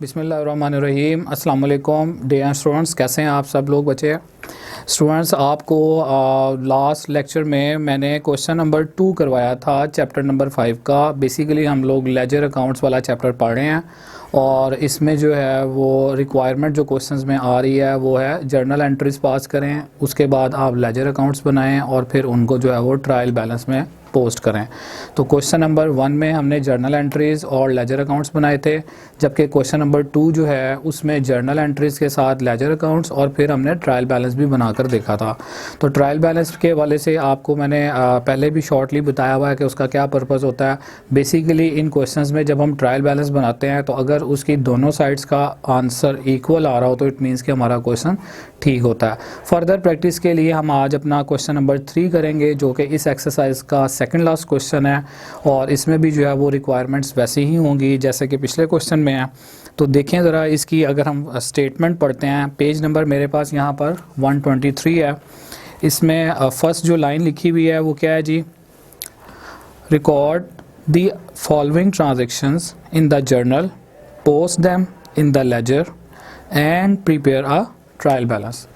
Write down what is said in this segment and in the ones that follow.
बिस्मिल्लाहिर्रहमानिर्रहीम। अस्सलाम वालेकुम डियर स्टूडेंट्स, कैसे हैं आप सब लोग बच्चे। स्टूडेंट्स, आपको लास्ट लेक्चर में मैंने क्वेश्चन नंबर 2 करवाया था चैप्टर नंबर 5 का। बेसिकली हम लोग लेजर अकाउंट्स वाला चैप्टर पढ़ रहे हैं और इसमें जो है वो रिक्वायरमेंट जो क्वेश्चंस में आ रही है वो है जर्नल एंट्रीज पास करें, उसके बाद आप लेजर अकाउंट्स बनाएं और फिर उनको जो है वो ट्रायल बैलेंस में पोस्ट करें। तो क्वेश्चन नंबर 1 में हमने जर्नल एंट्रीज़ और लेजर अकाउंट्स बनाए थे, जबकि क्वेश्चन नंबर 2 जो है उसमें जर्नल एंट्रीज़ के साथ लेजर अकाउंट्स और फिर हमने ट्रायल बैलेंस भी बनाकर देखा था। तो ट्रायल बैलेंस के वाले से आपको मैंने पहले भी शॉर्टली बताया हुआ है कि उसका क्या पर्पज़ होता है। बेसिकली इन क्वेश्चंस में जब हम ट्रायल बैलेंस बनाते हैं तो अगर उसकी दोनों साइड्स का आंसर इक्वल आ रहा हो तो इट मीन्स कि हमारा क्वेश्चन ठीक होता है। फर्दर प्रैक्टिस के लिए हम आज अपना क्वेश्चन नंबर 3 करेंगे, जो कि इस एक्सरसाइज का सेकंड लास्ट क्वेश्चन है और इसमें भी जो है वो रिक्वायरमेंट्स वैसी ही होंगी जैसे कि पिछले क्वेश्चन में है। तो देखें ज़रा इसकी, अगर हम स्टेटमेंट पढ़ते हैं, पेज नंबर मेरे पास यहाँ पर 123 है। इसमें फर्स्ट जो लाइन लिखी हुई है वो क्या है जी, record the following transactions in the journal, post them in the ledger and prepare a trial balance.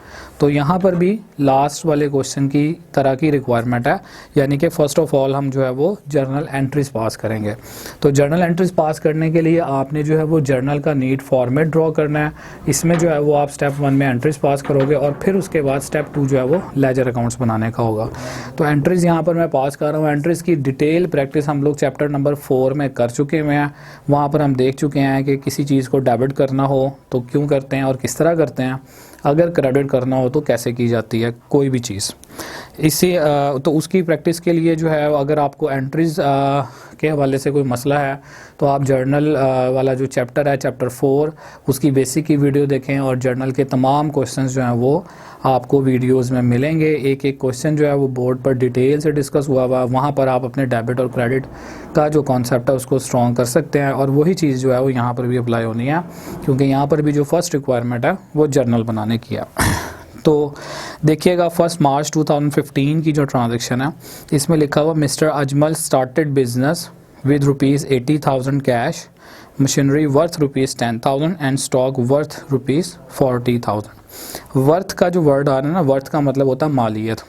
तो यहाँ पर भी लास्ट वाले क्वेश्चन की तरह की रिक्वायरमेंट है, यानी कि फ़र्स्ट ऑफ ऑल हम जो है वो जर्नल एंट्रीज पास करेंगे। तो जर्नल एंट्रीज पास करने के लिए आपने जो है वो जर्नल का नीट फॉर्मेट ड्रॉ करना है। इसमें जो है वो आप स्टेप 1 में एंट्रीज पास करोगे और फिर उसके बाद स्टेप 2 जो है वो लेजर अकाउंट्स बनाने का होगा। तो एंट्रीज़ यहाँ पर मैं पास कर रहा हूँ। एंट्रीज़ की डिटेल प्रैक्टिस हम लोग चैप्टर नंबर 4 में कर चुके हुए हैं। वहाँ पर हम देख चुके हैं कि किसी चीज़ को डेबिट करना हो तो क्यों करते हैं और किस तरह करते हैं, अगर क्रेडिट करना हो तो कैसे की जाती है कोई भी चीज़। इससे तो उसकी प्रैक्टिस के लिए जो है, अगर आपको एंट्रीज़ के हवाले से कोई मसला है तो आप जर्नल वाला जो चैप्टर है चैप्टर 4 उसकी बेसिक की वीडियो देखें और जर्नल के तमाम क्वेश्चंस जो हैं वो आपको वीडियोस में मिलेंगे। एक एक क्वेश्चन जो है वो बोर्ड पर डिटेल से डिस्कस हुआ हुआ, वहाँ पर आप अपने डेबिट और क्रेडिट का जो कॉन्सेप्ट है उसको स्ट्रॉन्ग कर सकते हैं और वही चीज़ जो है वो यहाँ पर भी अप्लाई होनी है, क्योंकि यहाँ पर भी जो फर्स्ट रिक्वायरमेंट है वो जर्नल बनाने की है। तो देखिएगा, 1 मार्च 2015 की जो ट्रांजैक्शन है इसमें लिखा हुआ mister Ajmal started business with ₹80,000 cash, machinery worth ₹10,000 and stock worth ₹40,000। Worth का जो वर्ड आ रहा है ना, वर्थ का मतलब होता है मालियत।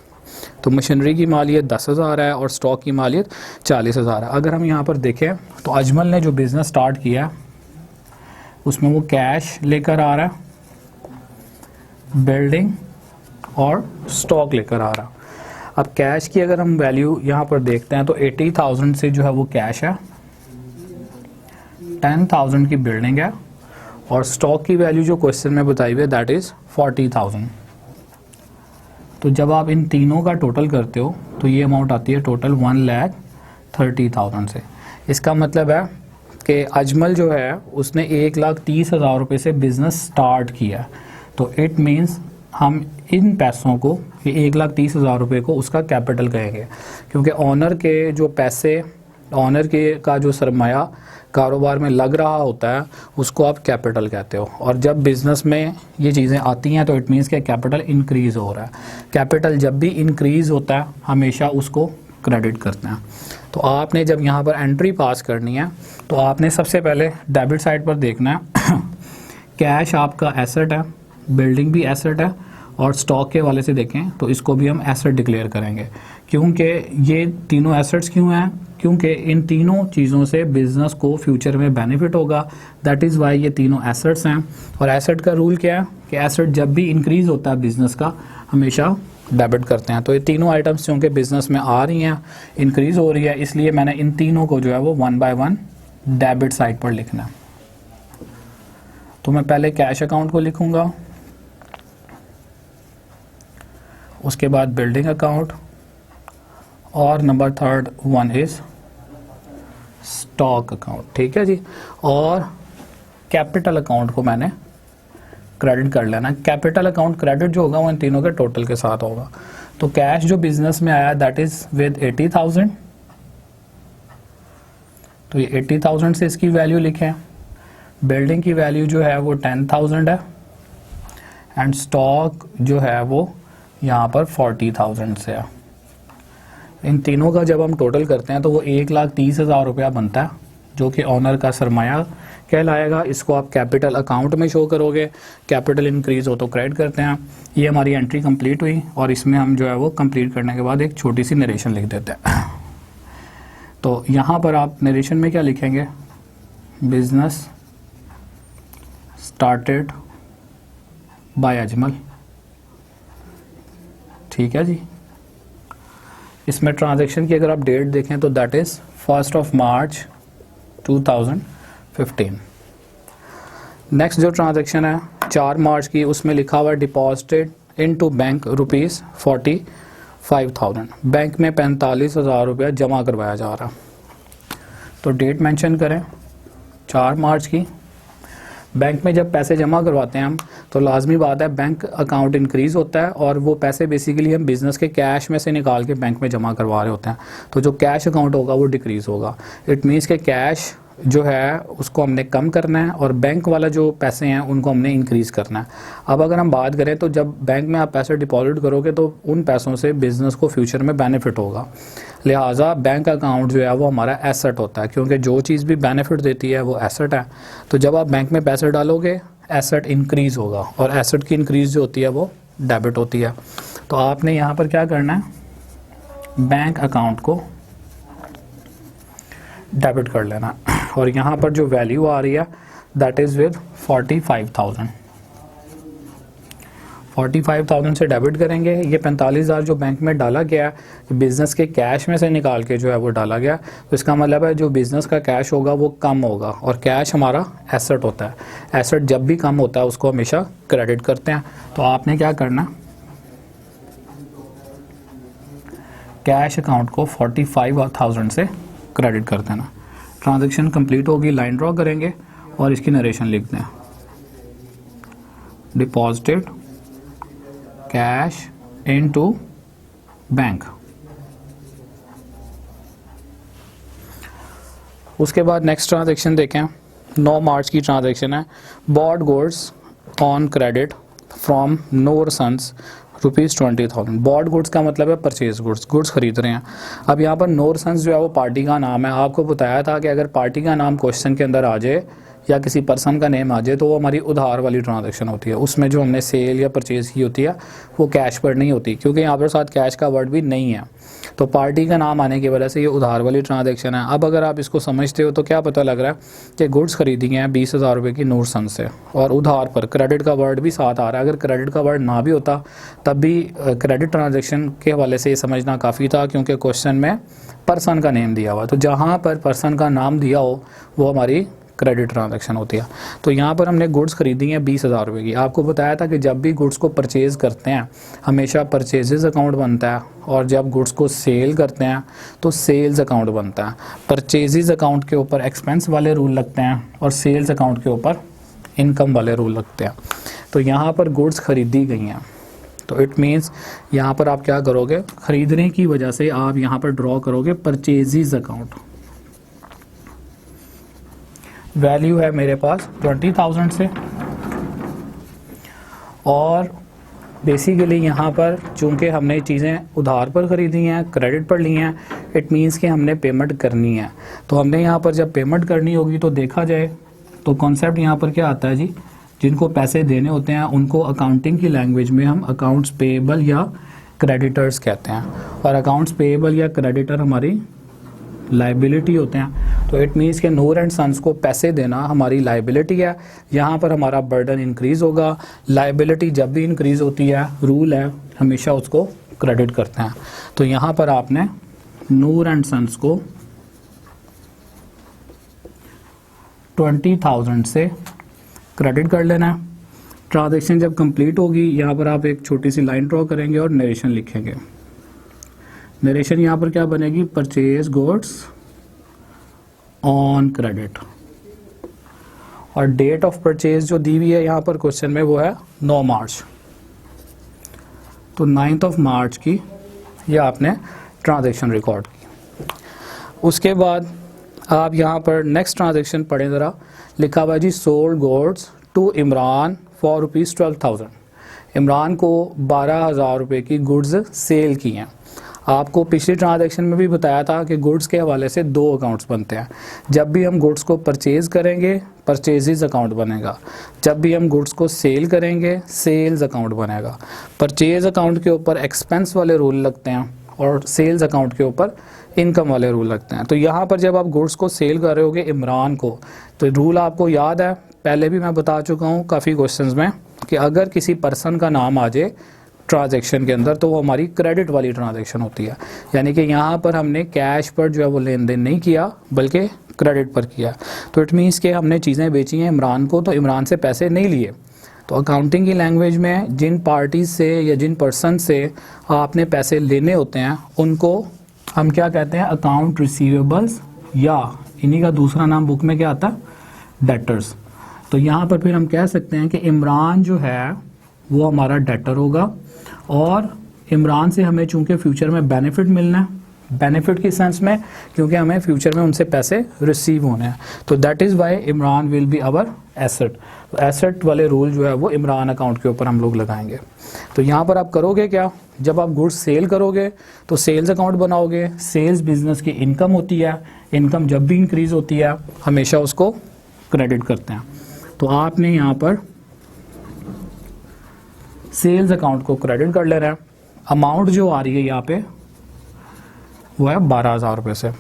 तो मशीनरी की मालियत 10,000 है और स्टॉक की मालियत 40,000 है। अगर हम यहाँ पर देखें तो अजमल ने जो बिज़नेस स्टार्ट किया उसमें वो कैश लेकर आ रहा है, बिल्डिंग और स्टॉक लेकर आ रहा। अब कैश की अगर हम वैल्यू यहाँ पर देखते हैं तो 80,000 से जो है वो कैश है, 10,000 की बिल्डिंग है और स्टॉक की वैल्यू जो क्वेश्चन में बताई हुई है दैट इज़ 40,000। तो जब आप इन तीनों का टोटल करते हो तो ये अमाउंट आती है टोटल 1,30,000 से। इसका मतलब है कि अजमल जो है उसने 1,30,000 रुपये से बिज़नेस स्टार्ट किया। तो इट मीन्स हम इन पैसों को, ये 1,30,000 रुपये को उसका कैपिटल कहेंगे, क्योंकि ऑनर के जो पैसे, ऑनर के का जो सरमाया कारोबार में लग रहा होता है उसको आप कैपिटल कहते हो। और जब बिज़नेस में ये चीज़ें आती हैं तो इट मीन्स कि कैपिटल इंक्रीज़ हो रहा है। कैपिटल जब भी इंक्रीज़ होता है हमेशा उसको क्रेडिट करते हैं। तो आपने जब यहाँ पर एंट्री पास करनी है तो आपने सबसे पहले डेबिट साइड पर देखना है कैश आपका एसेट है, बिल्डिंग भी एसेट है और स्टॉक के वाले से देखें तो इसको भी हम एसेट डिक्लेयर करेंगे। क्योंकि ये तीनों एसेट्स क्यों हैं? क्योंकि इन तीनों चीज़ों से बिज़नेस को फ्यूचर में बेनिफिट होगा, दैट इज़ वाई ये तीनों एसेट्स हैं। और एसेट का रूल क्या है कि एसेट जब भी इंक्रीज़ होता है बिज़नेस का हमेशा डेबिट करते हैं। तो ये तीनों आइटम्स चूँकि बिज़नेस में आ रही हैं, इंक्रीज़ हो रही है, इसलिए मैंने इन तीनों को जो है वो 1 बाय 1 डेबिट साइड पर लिखना है। तो मैं पहले कैश अकाउंट को लिखूँगा, उसके बाद बिल्डिंग अकाउंट और number 3 one is stock account. ठीक है जी। और कैपिटल अकाउंट को मैंने क्रेडिट कर लेना। कैपिटल अकाउंट क्रेडिट जो होगा वो इन तीनों के टोटल के साथ होगा। तो कैश जो बिजनेस में आया दैट इज़ विद 80,000, तो ये 80,000 से इसकी वैल्यू लिखें। बिल्डिंग की वैल्यू जो है वो 10,000 है एंड स्टॉक जो है वो यहाँ पर 40,000 से है। इन तीनों का जब हम टोटल करते हैं तो वो 1,30,000 रुपया बनता है जो कि ऑनर का सरमाया कहलाएगा। इसको आप कैपिटल अकाउंट में शो करोगे, कैपिटल इंक्रीज हो तो क्रेडिट करते हैं। ये हमारी एंट्री कंप्लीट हुई और इसमें हम जो है वो कंप्लीट करने के बाद एक छोटी सी नरेशन लिख देते हैं। तो यहाँ पर आप नरेशन में क्या लिखेंगे, बिजनेस स्टार्टेड बाय अजमल, ठीक है जी। इसमें ट्रांजैक्शन की अगर आप डेट देखें तो दैट इज़ 1 मार्च 2015। नेक्स्ट जो ट्रांजैक्शन है 4 मार्च की, उसमें लिखा हुआ है डिपॉजिटेड इनटू बैंक ₹45,000, बैंक में 45,000 रुपया जमा करवाया जा रहा। तो डेट मेंशन करें 4 मार्च की। बैंक में जब पैसे जमा करवाते हैं हम तो लाजमी बात है बैंक अकाउंट इंक्रीज़ होता है और वो पैसे बेसिकली हम बिज़नेस के कैश में से निकाल के बैंक में जमा करवा रहे होते हैं। तो जो कैश अकाउंट होगा वो डिक्रीज़ होगा। इट मीन्स के कैश जो है उसको हमने कम करना है और बैंक वाला जो पैसे हैं उनको हमने इंक्रीज़ करना है। अब अगर हम बात करें तो जब बैंक में आप पैसे डिपॉजिट करोगे तो उन पैसों से बिज़नेस को फ्यूचर में बेनिफिट होगा, लिहाजा बैंक अकाउंट जो है वो हमारा एसेट होता है, क्योंकि जो चीज़ भी बेनिफिट देती है वो एसेट है। तो जब आप बैंक में पैसे डालोगे एसेट इंक्रीज़ होगा और एसेट की इंक्रीज़ जो होती है वो डेबिट होती है। तो आपने यहाँ पर क्या करना है, बैंक अकाउंट को डेबिट कर लेना और यहाँ पर जो वैल्यू आ रही है दैट इज़ विद 45,000। 45,000 से डेबिट करेंगे। ये 45,000 जो बैंक में डाला गया बिज़नेस के कैश में से निकाल के जो है वो डाला गया, तो इसका मतलब है जो बिज़नेस का कैश होगा वो कम होगा और कैश हमारा एसेट होता है। एसेट जब भी कम होता है उसको हमेशा क्रेडिट करते हैं। तो आपने क्या करना, कैश अकाउंट को 45,000 से क्रेडिट कर देना। ट्रांजैक्शन कंप्लीट होगी, लाइन ड्रॉ करेंगे और इसकी नरेशन लिख दें, डिपॉजिटेड कैश इनटू बैंक। उसके बाद नेक्स्ट ट्रांजैक्शन देखें, 9 मार्च की ट्रांजैक्शन है। Bought goods on credit from Noor sons ₹20,000। Bought goods का मतलब है परचेज गुड्स, गुड्स खरीद रहे हैं। अब यहाँ पर नूर सन्स जो है वो पार्टी का नाम है। आपको बताया था कि अगर पार्टी का नाम क्वेश्चन के अंदर आ जाए या किसी पर्सन का नेम आ जाए तो वो हमारी उधार वाली ट्रांजैक्शन होती है। उसमें जो हमने सेल या परचेज़ की होती है वो कैश पर नहीं होती, क्योंकि यहाँ पर साथ कैश का वर्ड भी नहीं है। तो पार्टी का नाम आने की वजह से ये उधार वाली ट्रांजैक्शन है। अब अगर आप इसको समझते हो तो क्या पता लग रहा है कि गुड्स खरीदी हैं 20,000 रुपये की नूर सन से और उधार पर क्रेडिट का वर्ड भी साथ आ रहा है। अगर क्रेडिट का वर्ड ना भी होता तब भी क्रेडिट ट्रांजैक्शन के हवाले से ये समझना काफ़ी था, क्योंकि क्वेश्चन में पर्सन का नेम दिया हुआ। तो जहाँ पर पर्सन का नाम दिया हो वो हमारी क्रेडिट ट्रांजैक्शन होती है। तो यहाँ पर हमने गुड्स खरीदी हैं 20,000 रुपये की। आपको बताया था कि जब भी गुड्स को परचेज़ करते हैं हमेशा परचेजेस अकाउंट बनता है और जब गुड्स को सेल करते हैं तो सेल्स अकाउंट बनता है। परचेजेस अकाउंट के ऊपर एक्सपेंस वाले रूल लगते हैं और सेल्स अकाउंट के ऊपर इनकम वाले रूल लगते हैं। तो यहाँ पर गुड्स खरीदी गई हैं तो इट मीन्स यहाँ पर आप क्या करोगे, ख़रीदने की वजह से आप यहाँ पर ड्रॉ करोगे परचेजेस अकाउंट। वैल्यू है मेरे पास 20,000 से और बेसिकली यहाँ पर चूँकि हमने चीज़ें उधार पर ख़रीदी हैं, क्रेडिट पर ली हैं, इट मीन्स कि हमने पेमेंट करनी है। तो हमने यहाँ पर जब पेमेंट करनी होगी तो देखा जाए तो कॉन्सेप्ट यहाँ पर क्या आता है जी, जिनको पैसे देने होते हैं उनको अकाउंटिंग की लैंग्वेज में हम अकाउंट्स पेएबल या क्रेडिटर्स कहते हैं और अकाउंट्स पेएबल या क्रेडिटर हमारी लाइबिलिटी होते हैं। तो इट मीन्स के नूर एंड सन्स को पैसे देना हमारी लाइबिलिटी है। यहाँ पर हमारा बर्डन इंक्रीज़ होगा। लाइबिलिटी जब भी इंक्रीज़ होती है रूल है हमेशा उसको क्रेडिट करते हैं। तो यहाँ पर आपने नूर एंड सन्स को 20,000 से क्रेडिट कर लेना है। ट्रांजैक्शन जब कंप्लीट होगी यहाँ पर आप एक छोटी सी लाइन ड्रॉ करेंगे और नरेशन लिखेंगे। नरेशन यहाँ पर क्या बनेगी, परचेज गुड्स ऑन क्रेडिट और डेट ऑफ परचेज जो दी हुई है यहाँ पर क्वेश्चन में वो है 9 मार्च। तो 9 मार्च की ये आपने ट्रांजैक्शन रिकॉर्ड की। उसके बाद आप यहाँ पर नेक्स्ट ट्रांजैक्शन पढ़ें ज़रा, लिखा हुआ जी sold goods to Imran for ₹12,000। Imran को 12,000 रुपये की गुड्स सेल की हैं। आपको पिछली ट्रांजैक्शन में भी बताया था कि गुड्स के हवाले से 2 अकाउंट्स बनते हैं। जब भी हम गुड्स को परचेज़ करेंगे परचेजेस अकाउंट बनेगा, जब भी हम गुड्स को सेल करेंगे सेल्स अकाउंट बनेगा। परचेज अकाउंट के ऊपर एक्सपेंस वाले रूल लगते हैं और सेल्स अकाउंट के ऊपर इनकम वाले रूल लगते हैं। तो यहाँ पर जब आप गुड्स को सेल कर रहे होगे इमरान को, तो रूल आपको याद है, पहले भी मैं बता चुका हूँ काफ़ी क्वेश्चंस में, कि अगर किसी पर्सन का नाम आ जाए ट्रांजैक्शन के अंदर तो वो हमारी क्रेडिट वाली ट्रांजैक्शन होती है। यानी कि यहाँ पर हमने कैश पर जो है वो लेन देन नहीं किया बल्कि क्रेडिट पर किया। तो इट मीन्स कि हमने चीज़ें बेची हैं इमरान को, तो इमरान से पैसे नहीं लिए। तो अकाउंटिंग की लैंग्वेज में जिन पार्टीज से या जिन पर्सन से आपने पैसे लेने होते हैं उनको हम क्या कहते हैं, अकाउंट रिसीवेबल्स, या इन्हीं का दूसरा नाम बुक में क्या आता है, डेटर्स। तो यहाँ पर फिर हम कह सकते हैं कि इमरान जो है वो हमारा डेटर होगा और इमरान से हमें चूंकि फ्यूचर में बेनिफिट मिलना है, बेनिफिट की सेंस में क्योंकि हमें फ्यूचर में उनसे पैसे रिसीव होने हैं, तो that is why Imran will be our asset. तो एसेट वाले रूल जो है वो इमरान अकाउंट के ऊपर हम लोग लगाएंगे। तो यहाँ पर आप करोगे क्या, जब आप गुड्स सेल करोगे तो सेल्स अकाउंट बनाओगे। सेल्स बिजनेस की इनकम होती है, इनकम जब भी इंक्रीज होती है हमेशा उसको क्रेडिट करते हैं। तो आपने यहाँ पर सेल्स अकाउंट को क्रेडिट कर लेना है। अमाउंट जो आ रही है यहाँ पे वो है 12,000 रुपये से,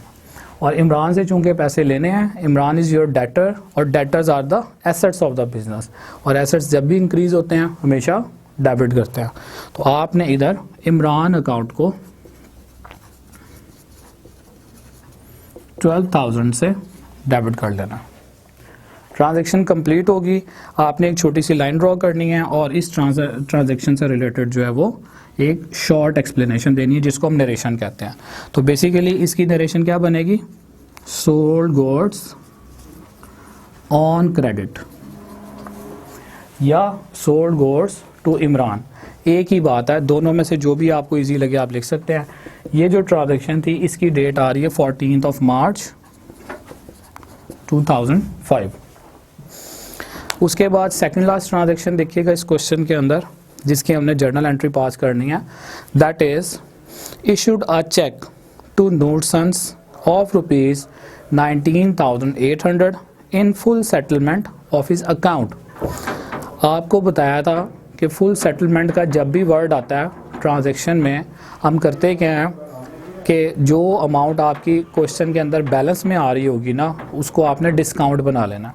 और इमरान से चूंकि पैसे लेने हैं, इमरान इज़ योर डेटर और debtors are the assets of the business, और एसेट्स जब भी इंक्रीज होते हैं हमेशा डेबिट करते हैं। तो आपने इधर इमरान अकाउंट को 12,000 से डेबिट कर लेना। ट्रांजैक्शन कंप्लीट होगी, आपने एक छोटी सी लाइन ड्रॉ करनी है और इस ट्रांजैक्शन से रिलेटेड जो है वो एक शॉर्ट एक्सप्लेनेशन देनी है जिसको हम नरेशन कहते हैं। तो बेसिकली इसकी नरेशन क्या बनेगी, सोल्ड गुड्स ऑन क्रेडिट या सोल्ड गुड्स टू इमरान, एक ही बात है, दोनों में से जो भी आपको इजी लगे आप लिख सकते हैं। ये जो ट्रांजैक्शन थी इसकी डेट आ रही है 14 मार्च 2005। उसके बाद सेकंड लास्ट ट्रांजैक्शन देखिएगा इस क्वेश्चन के अंदर जिसकी हमने जर्नल एंट्री पास करनी है, that is issued a cheque to Notsons of ₹19,800 in full settlement of his account. आपको बताया था कि फुल सेटलमेंट का जब भी वर्ड आता है ट्रांजैक्शन में हम करते क्या हैं कि जो अमाउंट आपकी क्वेश्चन के अंदर बैलेंस में आ रही होगी ना उसको आपने डिस्काउंट बना लेना।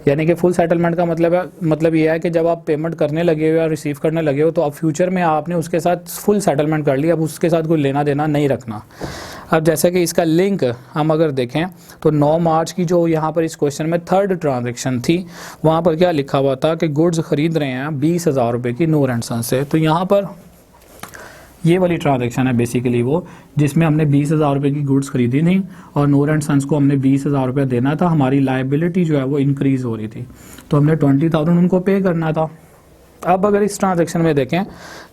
यानी कि फुल सेटलमेंट का मतलब ये है कि जब आप पेमेंट करने लगे हो या रिसीव करने लगे हो तो अब फ्यूचर में आपने उसके साथ फुल सेटलमेंट कर लिया, अब उसके साथ कोई लेना देना नहीं रखना। अब जैसे कि इसका लिंक हम अगर देखें तो 9 मार्च की जो यहाँ पर इस क्वेश्चन में थर्ड ट्रांजैक्शन थी वहाँ पर क्या लिखा हुआ था कि गुड्स खरीद रहे हैं 20,000 रुपये की नूर एंड सन से। तो यहाँ पर ये वाली ट्रांजैक्शन है बेसिकली वो जिसमें हमने 20,000 रुपये की गुड्स खरीदी थी और नूर एंड सन्स को हमने 20,000 रुपये देना था। हमारी लायबिलिटी जो है वो इंक्रीज़ हो रही थी तो हमने 20,000 उनको पे करना था। अब अगर इस ट्रांजैक्शन में देखें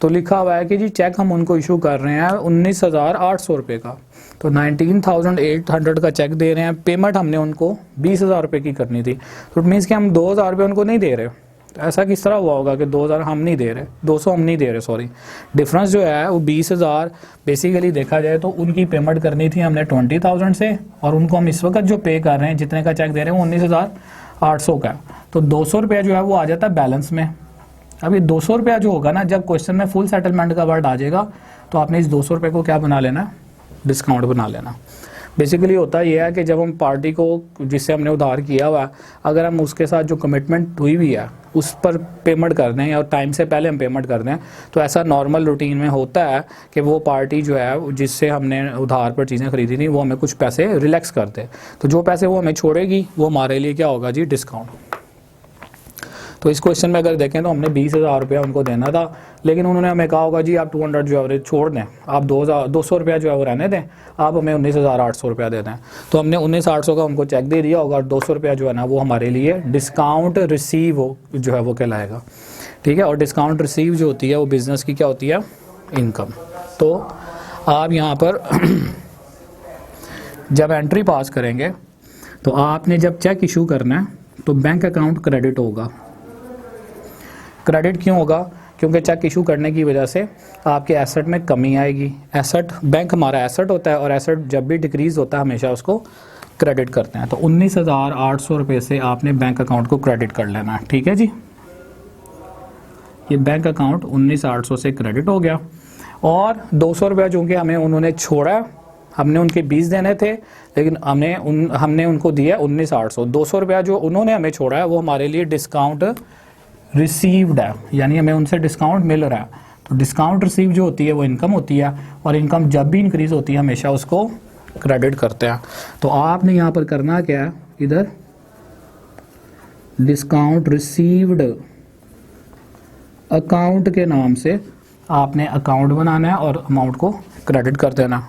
तो लिखा हुआ है कि जी चेक हम उनको इशू कर रहे हैं 19,800 रुपये का, तो 19,800 का चेक दे रहे हैं, पेमेंट हमने उनको 20,000 रुपये की करनी थी। तो इट मीन्स कि हम 2,000 रुपये उनको नहीं दे रहे। तो ऐसा किस तरह हुआ होगा कि 2,000 हम नहीं दे रहे, 200 हम नहीं दे रहे, सॉरी। डिफरेंस जो है वो 20,000 बेसिकली देखा जाए तो उनकी पेमेंट करनी थी हमने 20,000 से और उनको हम इस वक्त जो पे कर रहे हैं जितने का चेक दे रहे हैं वो 19,800 का। तो 200 रुपया जो है वो आ जाता है बैलेंस में। अब ये 200 रुपया जो होगा ना जब क्वेश्चन में फुल सेटलमेंट का वर्ड आ जाएगा तो आपने इस 200 रुपये को क्या बना लेना, डिस्काउंट बना लेना। बेसिकली होता यह है कि जब हम पार्टी को जिससे हमने उधार किया हुआ है अगर हम उसके साथ जो कमिटमेंट हुई हुई है उस पर पेमेंट कर दें और टाइम से पहले हम पेमेंट कर दें तो ऐसा नॉर्मल रूटीन में होता है कि वो पार्टी जो है जिससे हमने उधार पर चीज़ें खरीदी थी वो हमें कुछ पैसे रिलैक्स कर दे, तो जो पैसे वो हमें छोड़ेगी वो हमारे लिए क्या होगा जी, डिस्काउंट। तो इस क्वेश्चन में अगर देखें तो हमने 20,000 रुपया उनको देना था लेकिन उन्होंने हमें कहा होगा जी आप 200 जो है छोड़ दें, आप 200 रुपया जो है वो रहने दें, आप हमें 19,800 रुपया दे दें। तो हमने 19,800 का उनको चेक दे दिया होगा और 200 रुपया जो है ना वो हमारे लिए डिस्काउंट रिसीव जो है वो कहलाएगा, ठीक है। और डिस्काउंट रिसीव जो होती है वो बिज़नेस की क्या होती है, इनकम। तो आप यहाँ पर जब एंट्री पास करेंगे तो आपने जब चेक इशू करना है तो बैंक अकाउंट क्रेडिट होगा। क्रेडिट क्यों होगा, क्योंकि चेक इशू करने की वजह से आपके एसेट में कमी आएगी। एसेट, बैंक हमारा एसेट होता है और एसेट जब भी डिक्रीज़ होता है हमेशा उसको क्रेडिट करते हैं। तो 19,800 रुपये से आपने बैंक अकाउंट को क्रेडिट कर लेना है, ठीक है जी। ये बैंक अकाउंट 19,800 से क्रेडिट हो गया और 200 रुपया चूँकि हमें उन्होंने छोड़ा, हमने उनके 20 देने थे लेकिन हमने उनको दिया 19,800। 200 रुपया जो उन्होंने हमें छोड़ा है वो हमारे लिए डिस्काउंट रिसीव्ड है, यानी हमें उनसे डिस्काउंट मिल रहा है। तो डिस्काउंट रिसीव जो होती है वो इनकम होती है और इनकम जब भी इंक्रीज़ होती है हमेशा उसको क्रेडिट करते हैं। तो आपने यहाँ पर करना क्या है, इधर डिस्काउंट रिसीव्ड अकाउंट के नाम से आपने अकाउंट बनाना है और अमाउंट को क्रेडिट कर देना।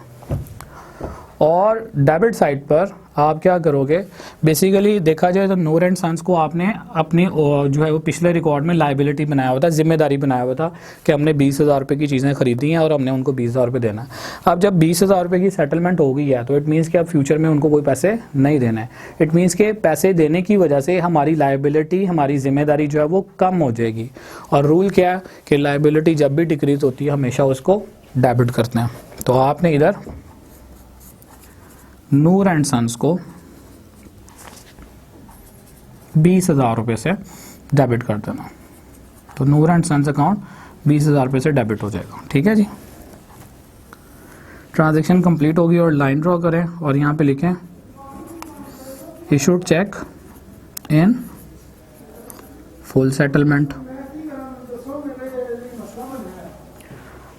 और डेबिट साइड पर आप क्या करोगे, बेसिकली देखा जाए तो नूर एंड सन्स को आपने अपनी जो है वो पिछले रिकॉर्ड में लाइबिलिटी बनाया हुआ था, जिम्मेदारी बनाया हुआ था कि हमने 20,000 रुपये की चीज़ें खरीदी हैं और हमने उनको 20,000 रुपये देना है। अब जब 20,000 रुपये की सेटलमेंट हो गई है तो इट मीन्स कि अब फ्यूचर में उनको कोई पैसे नहीं देने हैं। इट मीन्स कि पैसे देने की वजह से हमारी लाइबिलिटी, हमारी जिम्मेदारी जो है वो कम हो जाएगी। और रूल क्या है कि लाइबिलिटी जब भी डिक्रीज होती है हमेशा उसको डेबिट करते हैं। तो आपने इधर नूर एंड सन्स को 20,000 रुपये से डेबिट कर देना। तो नूर एंड सन्स अकाउंट 20,000 रुपये से डेबिट हो जाएगा, ठीक है जी। ट्रांजैक्शन कंप्लीट होगी और लाइन ड्रॉ करें और यहाँ पे लिखें issued cheque in full settlement.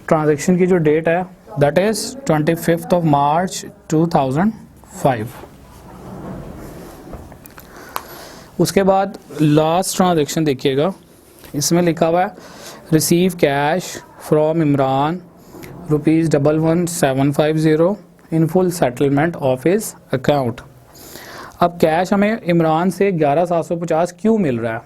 Transaction की जो डेट है दैट इज 25 मार्च 2005। उसके बाद लास्ट ट्रांजैक्शन देखिएगा, इसमें लिखा हुआ है receive cash from Imran ₹11,750 in full settlement of his account. अब कैश हमें इमरान से 11,750 क्यों मिल रहा है?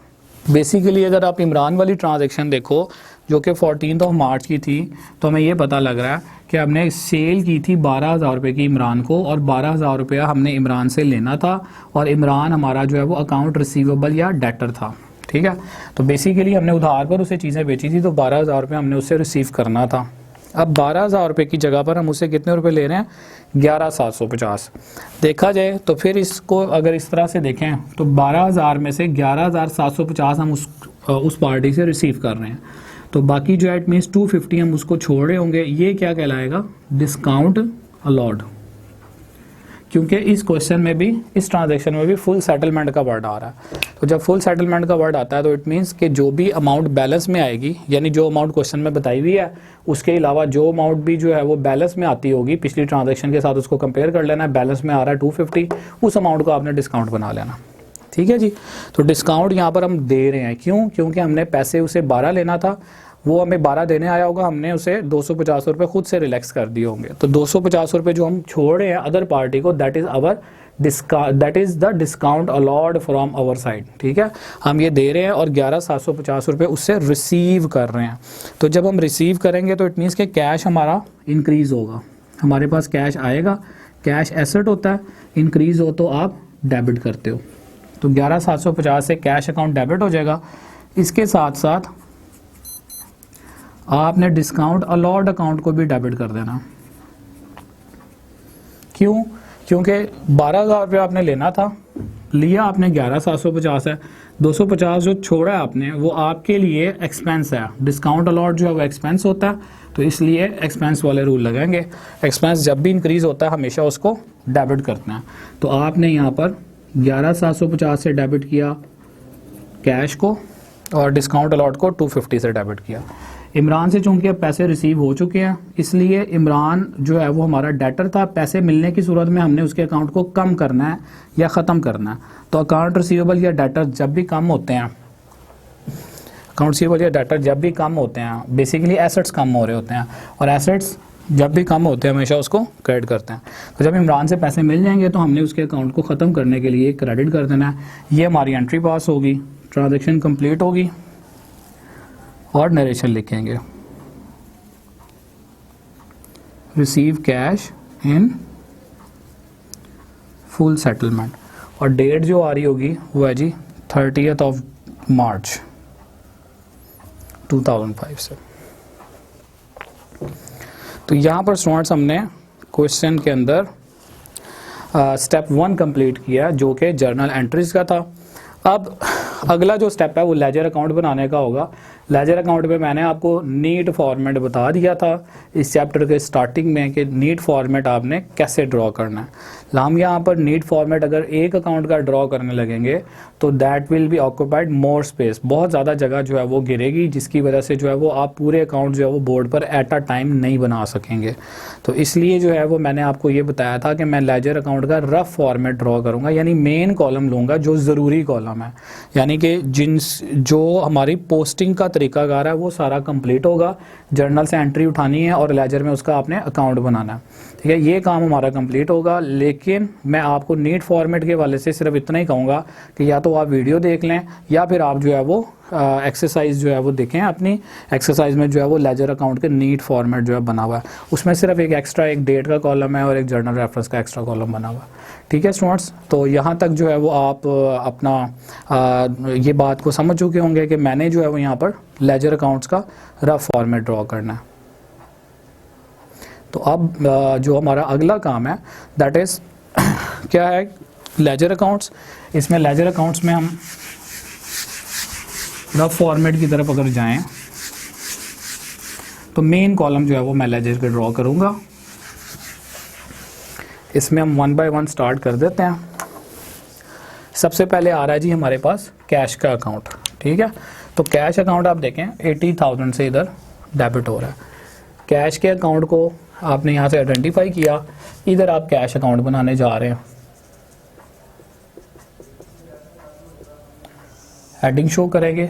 बेसिकली अगर आप इमरान वाली ट्रांजैक्शन देखो जो कि 14 मार्च की थी तो हमें ये पता लग रहा है कि हमने सेल की थी 12,000 रुपये की इमरान को और 12,000 रुपया हमने इमरान से लेना था और इमरान हमारा जो है वो अकाउंट रिसीवेबल या डेटर था, ठीक है। तो बेसिकली हमने उधार पर उसे चीज़ें बेची थी तो 12,000 रुपये हमने उससे रिसीव करना था। अब 12,000 रुपये की जगह पर हम उससे कितने रुपए ले रहे हैं? 11,750। देखा जाए तो फिर इसको अगर इस तरह से देखें तो 12,000 में से 11,750 हम उस पार्टी से रिसीव कर रहे हैं, तो बाकी जो है इट मीन्स 250 हम उसको छोड़ रहे होंगे। ये क्या कहलाएगा? डिस्काउंट अलॉड, क्योंकि इस क्वेश्चन में भी, इस ट्रांजैक्शन में भी फुल सेटलमेंट का वर्ड आ रहा है। तो जब फुल सेटलमेंट का वर्ड आता है तो इट मीन्स कि जो भी अमाउंट बैलेंस में आएगी, यानी जो अमाउंट क्वेश्चन में बताई हुई है उसके अलावा जो अमाउंट भी जो है वो बैलेंस में आती होगी पिछली ट्रांजैक्शन के साथ, उसको कंपेयर कर लेना है। बैलेंस में आ रहा है 250, उस अमाउंट को आपने डिस्काउंट बना लेना, ठीक है जी। तो डिस्काउंट यहाँ पर हम दे रहे हैं, क्यों? क्योंकि हमने पैसे उसे 12 लेना था, वो हमें 12 देने आया होगा, हमने उसे 250 रुपये खुद से रिलैक्स कर दिए होंगे। तो 250 रुपये जो हम छोड़ रहे हैं अदर पार्टी को, that is the discount allowed from our side, ठीक है। हम ये दे रहे हैं और 11,750 रुपये उससे रिसीव कर रहे हैं। तो जब हम रिसीव करेंगे तो इट मीन्स कि कैश हमारा इंक्रीज़ होगा, हमारे पास कैश आएगा। कैश एसेट होता है, इंक्रीज़ हो तो आप डेबिट करते हो। तो 11,750 से कैश अकाउंट डेबिट हो जाएगा। इसके साथ साथ आपने डिस्काउंट अलॉड अकाउंट को भी डेबिट कर देना। क्यों? क्योंकि 12,000 रुपये आपने लेना था, लिया आपने 11,750 है, 250 जो छोड़ा है आपने वो आपके लिए एक्सपेंस है। डिस्काउंट अलॉट जो है वो एक्सपेंस होता है, तो इसलिए एक्सपेंस वाले रूल लगाएंगे। एक्सपेंस जब भी इंक्रीज होता है हमेशा उसको डेबिट करते हैं। तो आपने यहाँ पर 11,750 से डेबिट किया कैश को और डिस्काउंट अलॉट को 250 से डेबिट किया। इमरान से चूंकि अब पैसे रिसीव हो चुके हैं इसलिए इमरान जो है वो हमारा डेटर था। पैसे मिलने की सूरत में हमने उसके अकाउंट को कम करना है या ख़त्म करना है। तो अकाउंट रिसीवेबल या डेटर जब भी कम होते हैं, अकाउंट रिसीवेबल या डेटर जब भी कम होते हैं, बेसिकली एसेट्स कम हो रहे होते हैं और एसेट्स जब भी कम होते हैं हमेशा उसको क्रेडिट करते हैं। तो जब इमरान से पैसे मिल जाएंगे तो हमने उसके अकाउंट को ख़त्म करने के लिए क्रेडिट कर देना है। ये हमारी एंट्री पास होगी, ट्रांजेक्शन कंप्लीट होगी और नरेशन लिखेंगे receive cash in full settlement और डेट जो आ रही होगी वो है जी 30 मार्च 2005 से। तो यहाँ पर स्टूडेंट्स हमने क्वेश्चन के अंदर स्टेप 1 कंप्लीट किया जो कि जर्नल एंट्रीज का था। अब अगला जो स्टेप है वो लेजर अकाउंट बनाने का होगा। लेजर अकाउंट में मैंने आपको नीट फॉर्मेट बता दिया था इस चैप्टर के स्टार्टिंग में कि नीट फॉर्मेट आपने कैसे ड्रॉ करना है। हम यहाँ पर नीट फॉर्मेट अगर एक अकाउंट का ड्रॉ करने लगेंगे तो that will be occupied more space, बहुत ज़्यादा जगह जो है वो गिरेगी, जिसकी वजह से जो है वो आप पूरे अकाउंट जो है वो बोर्ड पर एट अ टाइम नहीं बना सकेंगे। तो इसलिए जो है वो मैंने आपको ये बताया था कि मैं लेजर अकाउंट का रफ फॉर्मेट ड्रॉ करूँगा, यानी मेन कॉलम लूँगा जो ज़रूरी कॉलम है, यानी कि जो हमारी पोस्टिंग का तरीकाकार है वो सारा कंप्लीट होगा। जर्नल से एंट्री उठानी है और लेजर में उसका आपने अकाउंट बनाना है, ठीक है, ये काम हमारा कंप्लीट होगा। लेकिन मैं आपको नीट फॉर्मेट के वाले से सिर्फ इतना ही कहूँगा कि या तो आप वीडियो देख लें या फिर आप जो है वो एक्सरसाइज जो है वो देखें। अपनी एक्सरसाइज में जो है वो लेजर अकाउंट के नीट फॉर्मेट जो है बना हुआ है, उसमें सिर्फ एक एक्स्ट्रा एक डेट का कॉलम है और एक जर्नल रेफरेंस का एक्स्ट्रा कॉलम बना हुआ है, ठीक है स्टूडेंट्स। तो यहाँ तक जो है वो आप अपना ये बात को समझ चुके होंगे कि मैंने जो है वो यहाँ पर लेजर अकाउंट्स का रफ फॉर्मेट ड्रॉ करना है। तो अब जो हमारा अगला काम है दैट इज़ क्या है, लेजर अकाउंट्स। इसमें लेजर अकाउंट्स में हम रफ फॉर्मेट की तरफ अगर जाएं तो मेन कॉलम जो है वो मैं लेजर के ड्रॉ करूंगा। इसमें हम 1 बाय 1 स्टार्ट कर देते हैं। सबसे पहले आ रहा है जी हमारे पास कैश का अकाउंट, ठीक है। तो कैश अकाउंट आप देखें 80,000 से इधर डेबिट हो रहा है। कैश के अकाउंट को आपने यहाँ से आइडेंटिफाई किया, इधर आप कैश अकाउंट बनाने जा रहे हैं। हेडिंग शो करेंगे,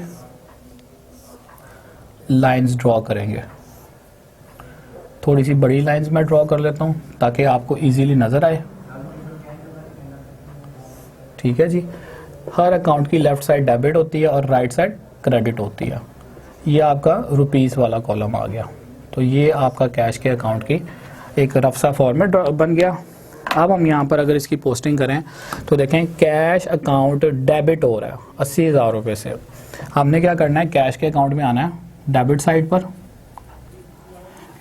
लाइंस ड्रॉ करेंगे। थोड़ी सी बड़ी लाइंस मैं ड्रॉ कर लेता हूँ ताकि आपको इजीली नज़र आए, ठीक है जी। हर अकाउंट की लेफ्ट साइड डेबिट होती है और राइट साइड क्रेडिट होती है। ये आपका रुपीस वाला कॉलम आ गया। तो ये आपका कैश के अकाउंट की एक रफ सा फॉर्मेट बन गया। अब हम यहाँ पर अगर इसकी पोस्टिंग करें तो देखें कैश अकाउंट डेबिट हो रहा है 80,000 रुपये से। हमने क्या करना है, कैश के अकाउंट में आना है डेबिट साइड पर,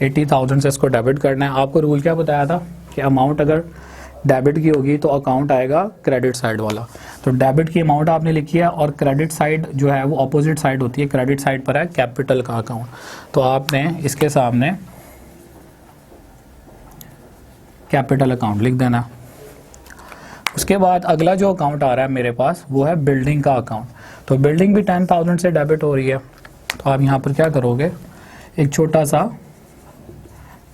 80,000 से इसको डेबिट करना है। आपको रूल क्या बताया था कि अमाउंट अगर डेबिट की होगी तो अकाउंट आएगा क्रेडिट साइड वाला। तो डेबिट की अमाउंट आपने लिखी है और क्रेडिट साइड जो है वो अपोजिट साइड होती है। क्रेडिट साइड पर है कैपिटल का अकाउंट, तो आपने इसके सामने कैपिटल अकाउंट लिख देना। उसके बाद अगला जो अकाउंट आ रहा है मेरे पास वो है बिल्डिंग का अकाउंट। तो बिल्डिंग भी 10,000 से डेबिट हो रही है। तो आप यहाँ पर क्या करोगे, एक छोटा सा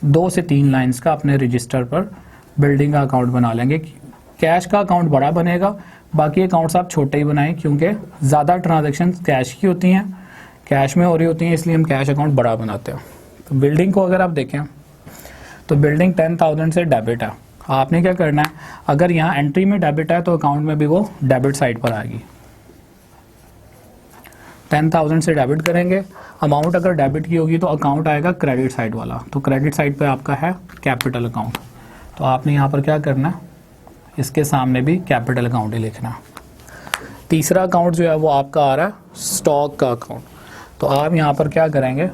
2 से 3 लाइंस का अपने रजिस्टर पर बिल्डिंग का अकाउंट बना लेंगे। कैश का अकाउंट बड़ा बनेगा, बाकी अकाउंट्स आप छोटे ही बनाएं क्योंकि ज़्यादा ट्रांजैक्शन कैश की होती हैं, कैश में हो रही होती हैं, इसलिए हम कैश अकाउंट बड़ा बनाते हैं। तो बिल्डिंग को अगर आप देखें तो बिल्डिंग 10,000 से डेबिट है। आपने क्या करना है, अगर यहाँ एंट्री में डेबिट है तो अकाउंट में भी वो डेबिट साइड पर आएगी। 10,000 से डेबिट करेंगे, अमाउंट अगर डेबिट की होगी तो अकाउंट आएगा क्रेडिट साइड वाला। तो क्रेडिट साइड पे आपका है कैपिटल अकाउंट। तो आपने यहाँ पर क्या करना है, इसके सामने भी कैपिटल अकाउंट ही लिखना। तीसरा अकाउंट जो है वो आपका आ रहा है स्टॉक का अकाउंट। तो आप यहाँ पर क्या करेंगे,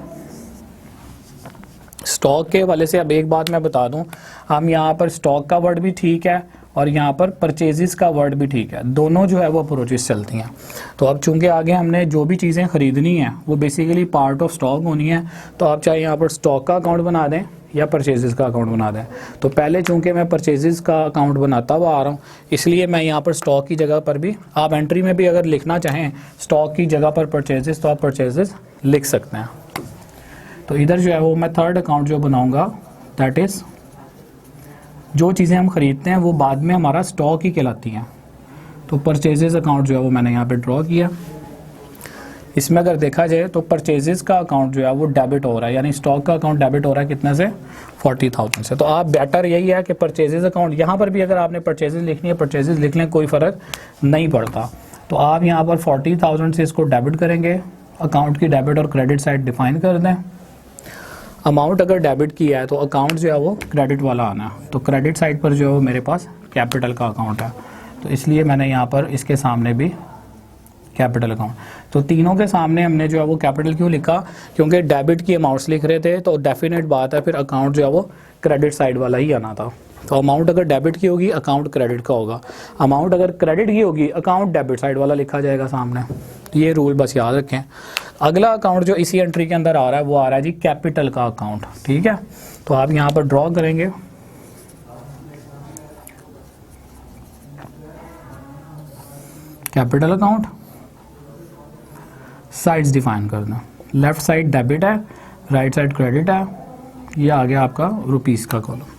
स्टॉक के वाले से अब एक बात मैं बता दूं, हम यहाँ पर स्टॉक का वर्ड भी ठीक है और यहाँ पर परचेजेस का वर्ड भी ठीक है, दोनों जो है वो अप्रोचेस चलती हैं। तो अब चूंकि आगे हमने जो भी चीज़ें ख़रीदनी हैं वो बेसिकली पार्ट ऑफ स्टॉक होनी है, तो आप चाहे यहाँ पर स्टॉक का अकाउंट बना दें या परचेजेस का अकाउंट बना दें। तो पहले चूंकि मैं परचेजेस का अकाउंट बनाता हुआ आ रहा हूँ, इसलिए मैं यहाँ पर स्टॉक की जगह पर भी, आप एंट्री में भी अगर लिखना चाहें स्टॉक की जगह पर परचेजेस, तो आप परचेजेस लिख सकते हैं। तो इधर जो है वो मैं थर्ड अकाउंट जो बनाऊंगा दैट इज़ जो चीज़ें हम ख़रीदते हैं वो बाद में हमारा स्टॉक ही कहलाती हैं। तो परचेजेस अकाउंट जो है वो मैंने यहाँ पे ड्रॉ किया। इसमें अगर देखा जाए तो परचेजेस का अकाउंट जो है वो डेबिट हो रहा है, यानी स्टॉक का अकाउंट डेबिट हो रहा है कितने से, 40,000 से। तो आप बेटर यही है कि परचेजेस अकाउंट, यहाँ पर भी अगर आपने परचेजेस लिखनी है परचेजेस लिख लें, कोई फ़र्क नहीं पड़ता। तो आप यहाँ पर 40,000 से इसको डेबिट करेंगे, अकाउंट की डेबिट और क्रेडिट साइड डिफाइन कर दें। अमाउंट अगर डेबिट किया है तो अकाउंट जो है वो क्रेडिट वाला आना है। तो क्रेडिट साइड पर जो है मेरे पास कैपिटल का अकाउंट है, तो इसलिए मैंने यहाँ पर इसके सामने भी कैपिटल अकाउंट। तो तीनों के सामने हमने जो है वो कैपिटल क्यों लिखा, क्योंकि डेबिट की अमाउंट्स लिख रहे थे, तो डेफिनेट बात है फिर अकाउंट जो है वो क्रेडिट साइड वाला ही आना था। तो अमाउंट अगर डेबिट की होगी अकाउंट क्रेडिट का होगा, अमाउंट अगर क्रेडिट की होगी अकाउंट डेबिट साइड वाला लिखा जाएगा सामने। ये रूल बस याद रखें। अगला अकाउंट जो इसी एंट्री के अंदर आ रहा है वो आ रहा है जी कैपिटल का अकाउंट, ठीक है। तो आप यहाँ पर ड्रॉ करेंगे, कैपिटल अकाउंट, साइड्स डिफाइन करना, लेफ्ट साइड डेबिट है, राइट साइड क्रेडिट है, ये आ गया आपका रुपीस का कॉलम।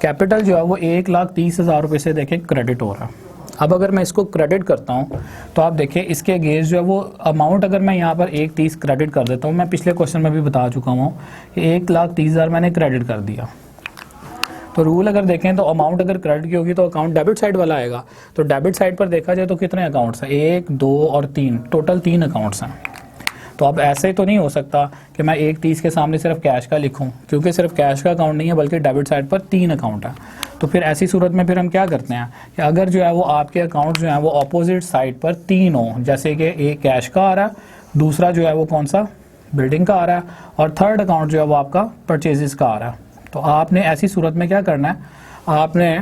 कैपिटल जो है वो 1,30,000 रुपये से देखें क्रेडिट हो रहा है। अब अगर मैं इसको क्रेडिट करता हूँ तो आप देखिए इसके अगेंस्ट जो है वो अमाउंट अगर मैं यहाँ पर 1,30,000 क्रेडिट कर देता हूँ, मैं पिछले क्वेश्चन में भी बता चुका हूँ कि 1,30,000 मैंने क्रेडिट कर दिया। तो रूल अगर देखें तो अमाउंट अगर क्रेडिट की होगी तो अकाउंट डेबिट साइड वाला आएगा। तो डेबिट साइड पर देखा जाए तो कितने अकाउंट्स हैं, 1, 2 और 3, टोटल 3 अकाउंट्स हैं। तो अब ऐसे तो नहीं हो सकता कि मैं 1,30,000 के सामने सिर्फ कैश का लिखूं, क्योंकि सिर्फ कैश का अकाउंट नहीं है बल्कि डेबिट साइड पर 3 अकाउंट है। तो फिर ऐसी सूरत में फिर हम क्या करते हैं कि अगर जो है वो आपके अकाउंट जो है वो ऑपोजिट साइड पर 3 हो, जैसे कि एक कैश का आ रहा है, दूसरा जो है वो कौन सा बिल्डिंग का आ रहा है, और थर्ड अकाउंट जो है वो आपका परचेजेस का आ रहा है। तो आपने ऐसी सूरत में क्या करना है, आपने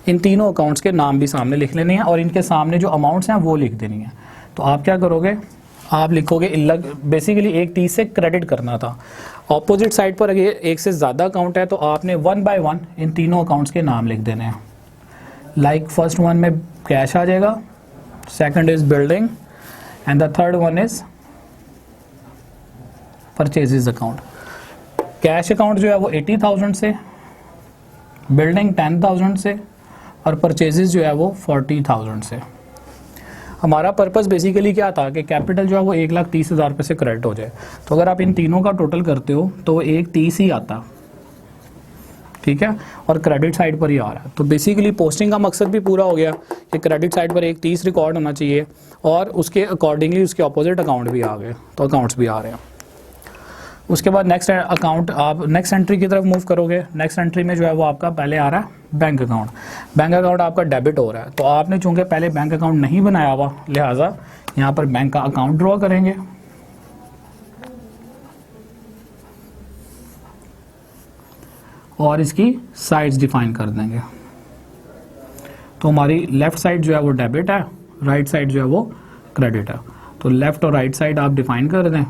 इन तीनों अकाउंट्स के नाम भी सामने लिख लेने हैं और इनके सामने जो अमाउंट्स हैं वो लिख देनी है। तो आप क्या करोगे, आप लिखोगे बेसिकली 1,30,000 से क्रेडिट करना था। ऑपोजिट साइड पर अगर एक से ज़्यादा अकाउंट है तो आपने 1 बाय 1 इन तीनों अकाउंट्स के नाम लिख देने हैं। लाइक फर्स्ट वन में कैश आ जाएगा, second is building and the third one is purchases account. Cash account जो है वो 80,000 से, बिल्डिंग 10,000 से और परचेजेस जो है वो 40,000 से। हमारा पर्पस बेसिकली क्या था कि कैपिटल जो है वो 1,30,000 रुपये से क्रेडिट हो जाए। तो अगर आप इन तीनों का टोटल करते हो तो वो 1,30,000 ही आता, ठीक है, और क्रेडिट साइड पर ही आ रहा है। तो बेसिकली पोस्टिंग का मकसद भी पूरा हो गया कि क्रेडिट साइड पर 1,30,000 रिकॉर्ड होना चाहिए और उसके अकॉर्डिंगली उसके अपोजिट अकाउंट भी आ गए, तो अकाउंट्स भी आ रहे हैं। उसके बाद नेक्स्ट अकाउंट आप नेक्स्ट एंट्री की तरफ मूव करोगे। नेक्स्ट एंट्री में जो है वो आपका पहले आ रहा है बैंक अकाउंट। बैंक अकाउंट आपका डेबिट हो रहा है, तो आपने चूंकि पहले बैंक अकाउंट नहीं बनाया हुआ लिहाजा यहाँ पर बैंक का अकाउंट ड्रॉ करेंगे। और इसकी साइड्स डिफाइन कर देंगे। तो हमारी लेफ्ट साइड जो है वो डेबिट है, राइट साइड जो है वो क्रेडिट है। तो लेफ्ट और राइट साइड आप डिफाइन कर दें,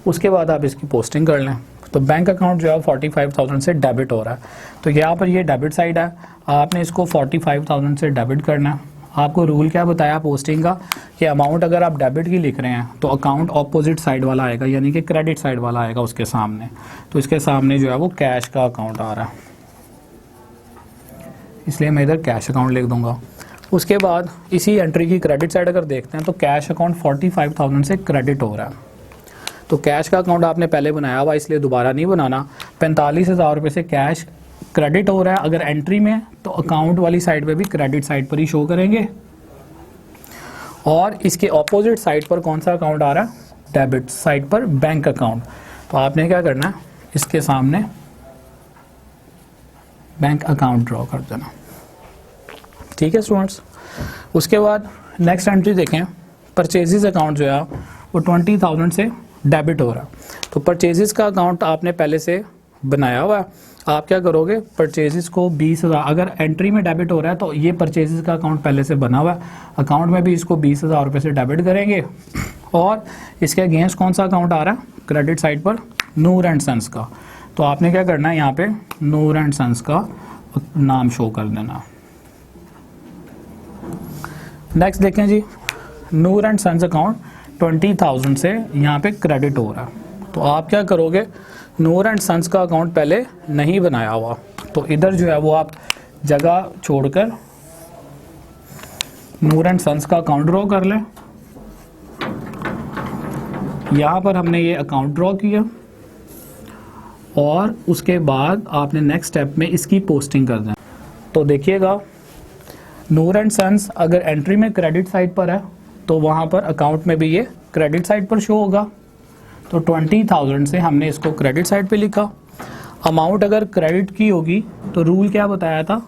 उसके बाद आप इसकी पोस्टिंग कर लें। तो बैंक अकाउंट जो है 45,000 से डेबिट हो रहा है, तो यहाँ पर ये डेबिट साइड है, आपने इसको 45,000 से डेबिट करना है। आपको रूल क्या बताया पोस्टिंग का कि अमाउंट अगर आप डेबिट की लिख रहे हैं तो अकाउंट ऑपोजिट साइड वाला आएगा, यानी कि क्रेडिट साइड वाला आएगा उसके सामने। तो इसके सामने जो है वो कैश का अकाउंट आ रहा है, इसलिए मैं इधर कैश अकाउंट लिख दूंगा। उसके बाद इसी एंट्री की क्रेडिट साइड अगर देखते हैं तो कैश अकाउंट 45,000 से क्रेडिट हो रहा है। तो कैश का अकाउंट आपने पहले बनाया हुआ इसलिए दोबारा नहीं बनाना। 45,000 रुपये से कैश क्रेडिट हो रहा है अगर एंट्री में, तो अकाउंट वाली साइड पे भी क्रेडिट साइड पर ही शो करेंगे। और इसके ऑपोजिट साइड पर कौन सा अकाउंट आ रहा है, डेबिट साइड पर बैंक अकाउंट। तो आपने क्या करना है, इसके सामने बैंक अकाउंट ड्रॉ कर देना, ठीक है स्टूडेंट्स। उसके बाद नेक्स्ट एंट्री देखें, परचेजेस अकाउंट जो है वो 20,000 से डेबिट हो रहा। तो परचेजेस का अकाउंट आपने पहले से बनाया हुआ है। आप क्या करोगे, परचेजेस को 20,000, अगर एंट्री में डेबिट हो रहा है तो ये परचेजेस का अकाउंट पहले से बना हुआ है, अकाउंट में भी इसको 20,000 रुपये से डेबिट करेंगे। और इसके अगेंस्ट कौन सा अकाउंट आ रहा है, क्रेडिट साइड पर नूर एंड सन्स का। तो आपने क्या करना है, यहाँ पे नूर एंड सन्स का नाम शो कर देना। नेक्स्ट देखें जी, नूर एंड सन्स अकाउंट 20,000 से यहाँ पे क्रेडिट हो रहा है। तो आप क्या करोगे, नूर एंड सन्स का अकाउंट पहले नहीं बनाया हुआ, तो इधर जो है वो आप जगह छोड़कर नूर एंड सन्स का अकाउंट ड्रॉ कर लें। यहाँ पर हमने ये अकाउंट ड्रॉ किया और उसके बाद आपने नेक्स्ट स्टेप में इसकी पोस्टिंग कर दें। तो देखिएगा, नूर एंड सन्स अगर एंट्री में क्रेडिट साइड पर है तो वहाँ पर अकाउंट में भी ये क्रेडिट साइड पर शो होगा। तो 20,000 से हमने इसको क्रेडिट साइड पे लिखा। अमाउंट अगर क्रेडिट की होगी तो रूल क्या बताया था,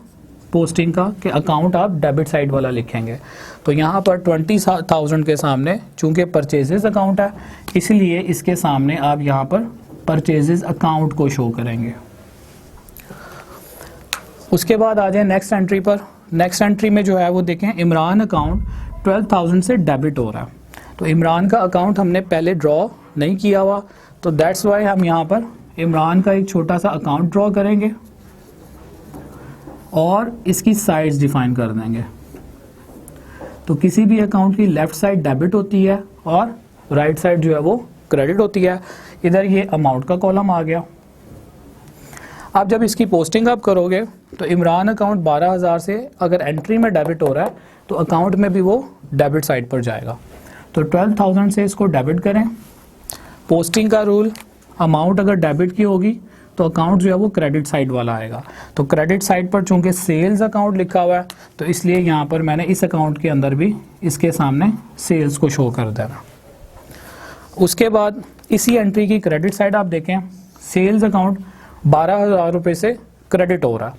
पोस्टिंग का कि अकाउंट आप डेबिट साइड वाला लिखेंगे। तो यहाँ पर 20,000 के सामने चूंकि परचेजेस अकाउंट है, इसलिए इसके सामने आप यहाँ पर परचेजेस अकाउंट को शो करेंगे। उसके बाद आ जाए नेक्स्ट एंट्री पर। नेक्स्ट एंट्री में जो है वो देखें, इमरान अकाउंट 12,000 से डेबिट हो रहा है। तो इमरान का अकाउंट हमने पहले ड्रॉ नहीं किया हुआ, तो दैट्स वाई हम यहाँ पर इमरान का एक छोटा सा अकाउंट ड्रॉ करेंगे और इसकी साइड्स डिफाइन कर देंगे। तो किसी भी अकाउंट की लेफ्ट साइड डेबिट होती है और राइट साइड जो है वो क्रेडिट होती है। इधर ये अमाउंट का कॉलम आ गया। अब जब इसकी पोस्टिंग आप करोगे तो इमरान अकाउंट 12,000 से अगर एंट्री में डेबिट हो रहा है तो अकाउंट में भी वो डेबिट साइड पर जाएगा। तो 12,000 से इसको डेबिट करें। पोस्टिंग का रूल, अमाउंट अगर डेबिट की होगी तो अकाउंट जो है वो क्रेडिट साइड वाला आएगा। तो क्रेडिट साइड पर चूंकि सेल्स अकाउंट लिखा हुआ है तो इसलिए यहाँ पर मैंने इस अकाउंट के अंदर भी इसके सामने सेल्स को शो कर देना। उसके बाद इसी एंट्री की क्रेडिट साइड आप देखें, सेल्स अकाउंट 12,000 रुपये से क्रेडिट हो रहा।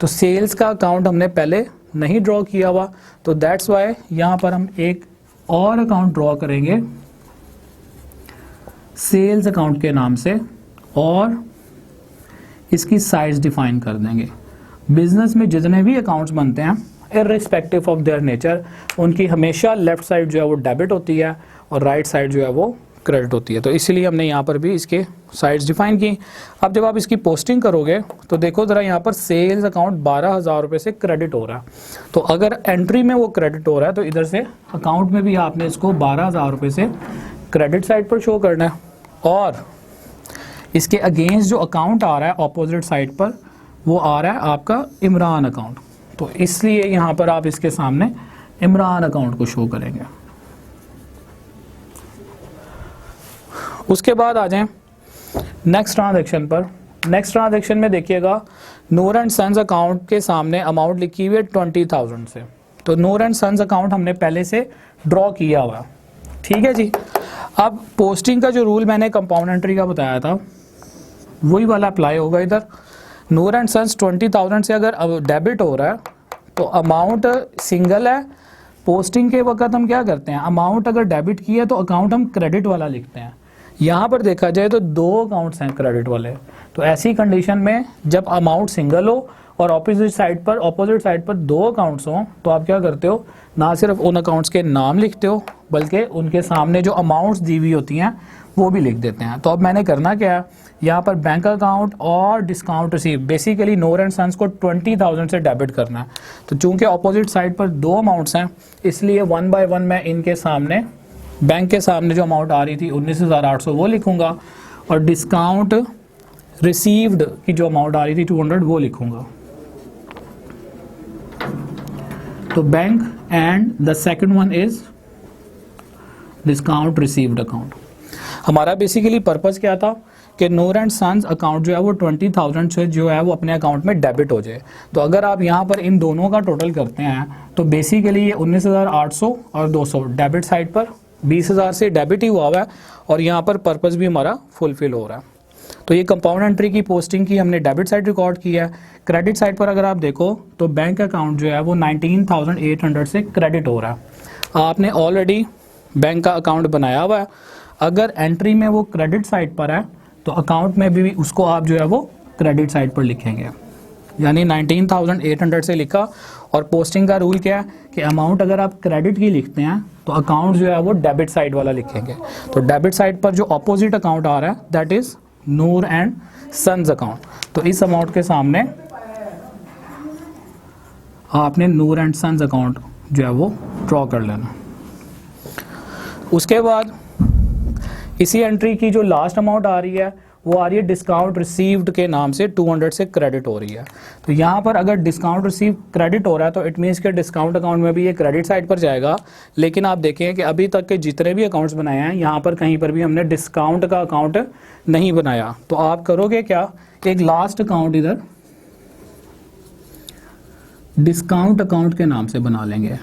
तो सेल्स का अकाउंट हमने पहले नहीं ड्रॉ किया हुआ, तो दैट्स वाई यहाँ पर हम एक और अकाउंट ड्रॉ करेंगे सेल्स अकाउंट के नाम से और इसकी साइज डिफाइन कर देंगे। बिजनेस में जितने भी अकाउंट्स बनते हैं इररिस्पेक्टिव ऑफ देयर नेचर, उनकी हमेशा लेफ्ट साइड जो है वो डेबिट होती है और राइट साइड जो है वो क्रेडिट होती है। तो इसीलिए हमने यहाँ पर भी इसके साइड्स डिफाइन की। अब जब आप इसकी पोस्टिंग करोगे तो देखो ज़रा, यहाँ पर सेल्स अकाउंट 12,000 रुपये से क्रेडिट हो रहा है। तो अगर एंट्री में वो क्रेडिट हो रहा है तो इधर से अकाउंट में भी आपने इसको 12,000 रुपये से क्रेडिट साइड पर शो करना है और इसके अगेंस्ट जो अकाउंट आ रहा है ऑपोजिट साइड पर वो आ रहा है आपका इमरान अकाउंट। तो इसलिए यहाँ पर आप इसके सामने इमरान अकाउंट को शो करेंगे। उसके बाद आ जाएं नेक्स्ट ट्रांजैक्शन पर। नेक्स्ट ट्रांजैक्शन में देखिएगा, नूर एंड सन्स अकाउंट के सामने अमाउंट लिखी हुई है 20,000 से। तो नूर एंड सन्स अकाउंट हमने पहले से ड्रॉ किया हुआ, ठीक है जी। अब पोस्टिंग का जो रूल मैंने कंपाउंड एंट्री का बताया था वही वाला अप्लाई होगा इधर। नूर एंड सन्स 20,000 से अगर डेबिट हो रहा है तो अमाउंट सिंगल है। पोस्टिंग के वक्त हम क्या करते हैं, अमाउंट अगर डेबिट की है तो अकाउंट हम क्रेडिट वाला लिखते हैं। यहाँ पर देखा जाए तो दो अकाउंट्स हैं क्रेडिट वाले। तो ऐसी कंडीशन में जब अमाउंट सिंगल हो और ऑपोजिट साइड पर दो अकाउंट्स हों तो आप क्या करते हो, ना सिर्फ उन अकाउंट्स के नाम लिखते हो बल्कि उनके सामने जो अमाउंट्स दी हुई होती हैं वो भी लिख देते हैं। तो अब मैंने करना क्या है, यहाँ पर बैंक अकाउंट और discount receive, basically Noor and sons को 20,000 से डेबिट करना है। तो चूंकि ऑपोजिट साइड पर दो अमाउंट्स हैं इसलिए 1 बाय 1 मैं इनके सामने बैंक के सामने जो अमाउंट आ रही थी 19,800 वो लिखूंगा और डिस्काउंट रिसीव्ड की जो अमाउंट आ रही थी 200 वो लिखूंगा। तो bank and the second one is discount received account. हमारा बेसिकली पर्पस क्या था कि नूर एंड सन्स अकाउंट जो है वो 20,000 से जो है वो अपने अकाउंट में डेबिट हो जाए। तो अगर आप यहाँ पर इन दोनों का टोटल करते हैं तो बेसिकली ये 19,800 और 200 डेबिट साइड पर 20,000 से डेबिट ही हुआ है और यहाँ पर पर्पस भी हमारा फुलफिल हो रहा है। तो ये कंपाउंड एंट्री की पोस्टिंग की हमने डेबिट साइड रिकॉर्ड की है। क्रेडिट साइड पर अगर आप देखो तो बैंक अकाउंट जो है वो 19,800 से क्रेडिट हो रहा है। आपने ऑलरेडी बैंक का अकाउंट बनाया हुआ है। अगर एंट्री में वो क्रेडिट साइड पर है तो अकाउंट में भी उसको आप जो है वो क्रेडिट साइड पर लिखेंगे, यानी 19,800 से लिखा। और पोस्टिंग का रूल क्या है कि अमाउंट अगर आप क्रेडिट की लिखते हैं तो अकाउंट जो है वो डेबिट साइड वाला लिखेंगे। तो डेबिट साइड पर जो अपोजिट अकाउंट आ रहा है that is Noor and sons account. तो इस अमाउंट के सामने आपने नूर एंड सन्स अकाउंट जो है वो ड्रॉ कर लेना। उसके बाद इसी एंट्री की जो लास्ट अमाउंट आ रही है वो आ रही है डिस्काउंट रिसीव्ड के नाम से 200 से क्रेडिट हो रही है। तो यहाँ पर अगर डिस्काउंट रिसीव क्रेडिट हो रहा है तो इट मीन्स के डिस्काउंट अकाउंट में भी ये क्रेडिट साइड पर जाएगा। लेकिन आप देखें कि अभी तक के जितने भी अकाउंट्स बनाए हैं यहाँ पर कहीं पर भी हमने डिस्काउंट का अकाउंट नहीं बनाया। तो आप करोगे क्या, एक लास्ट अकाउंट इधर डिस्काउंट अकाउंट के नाम से बना लेंगे।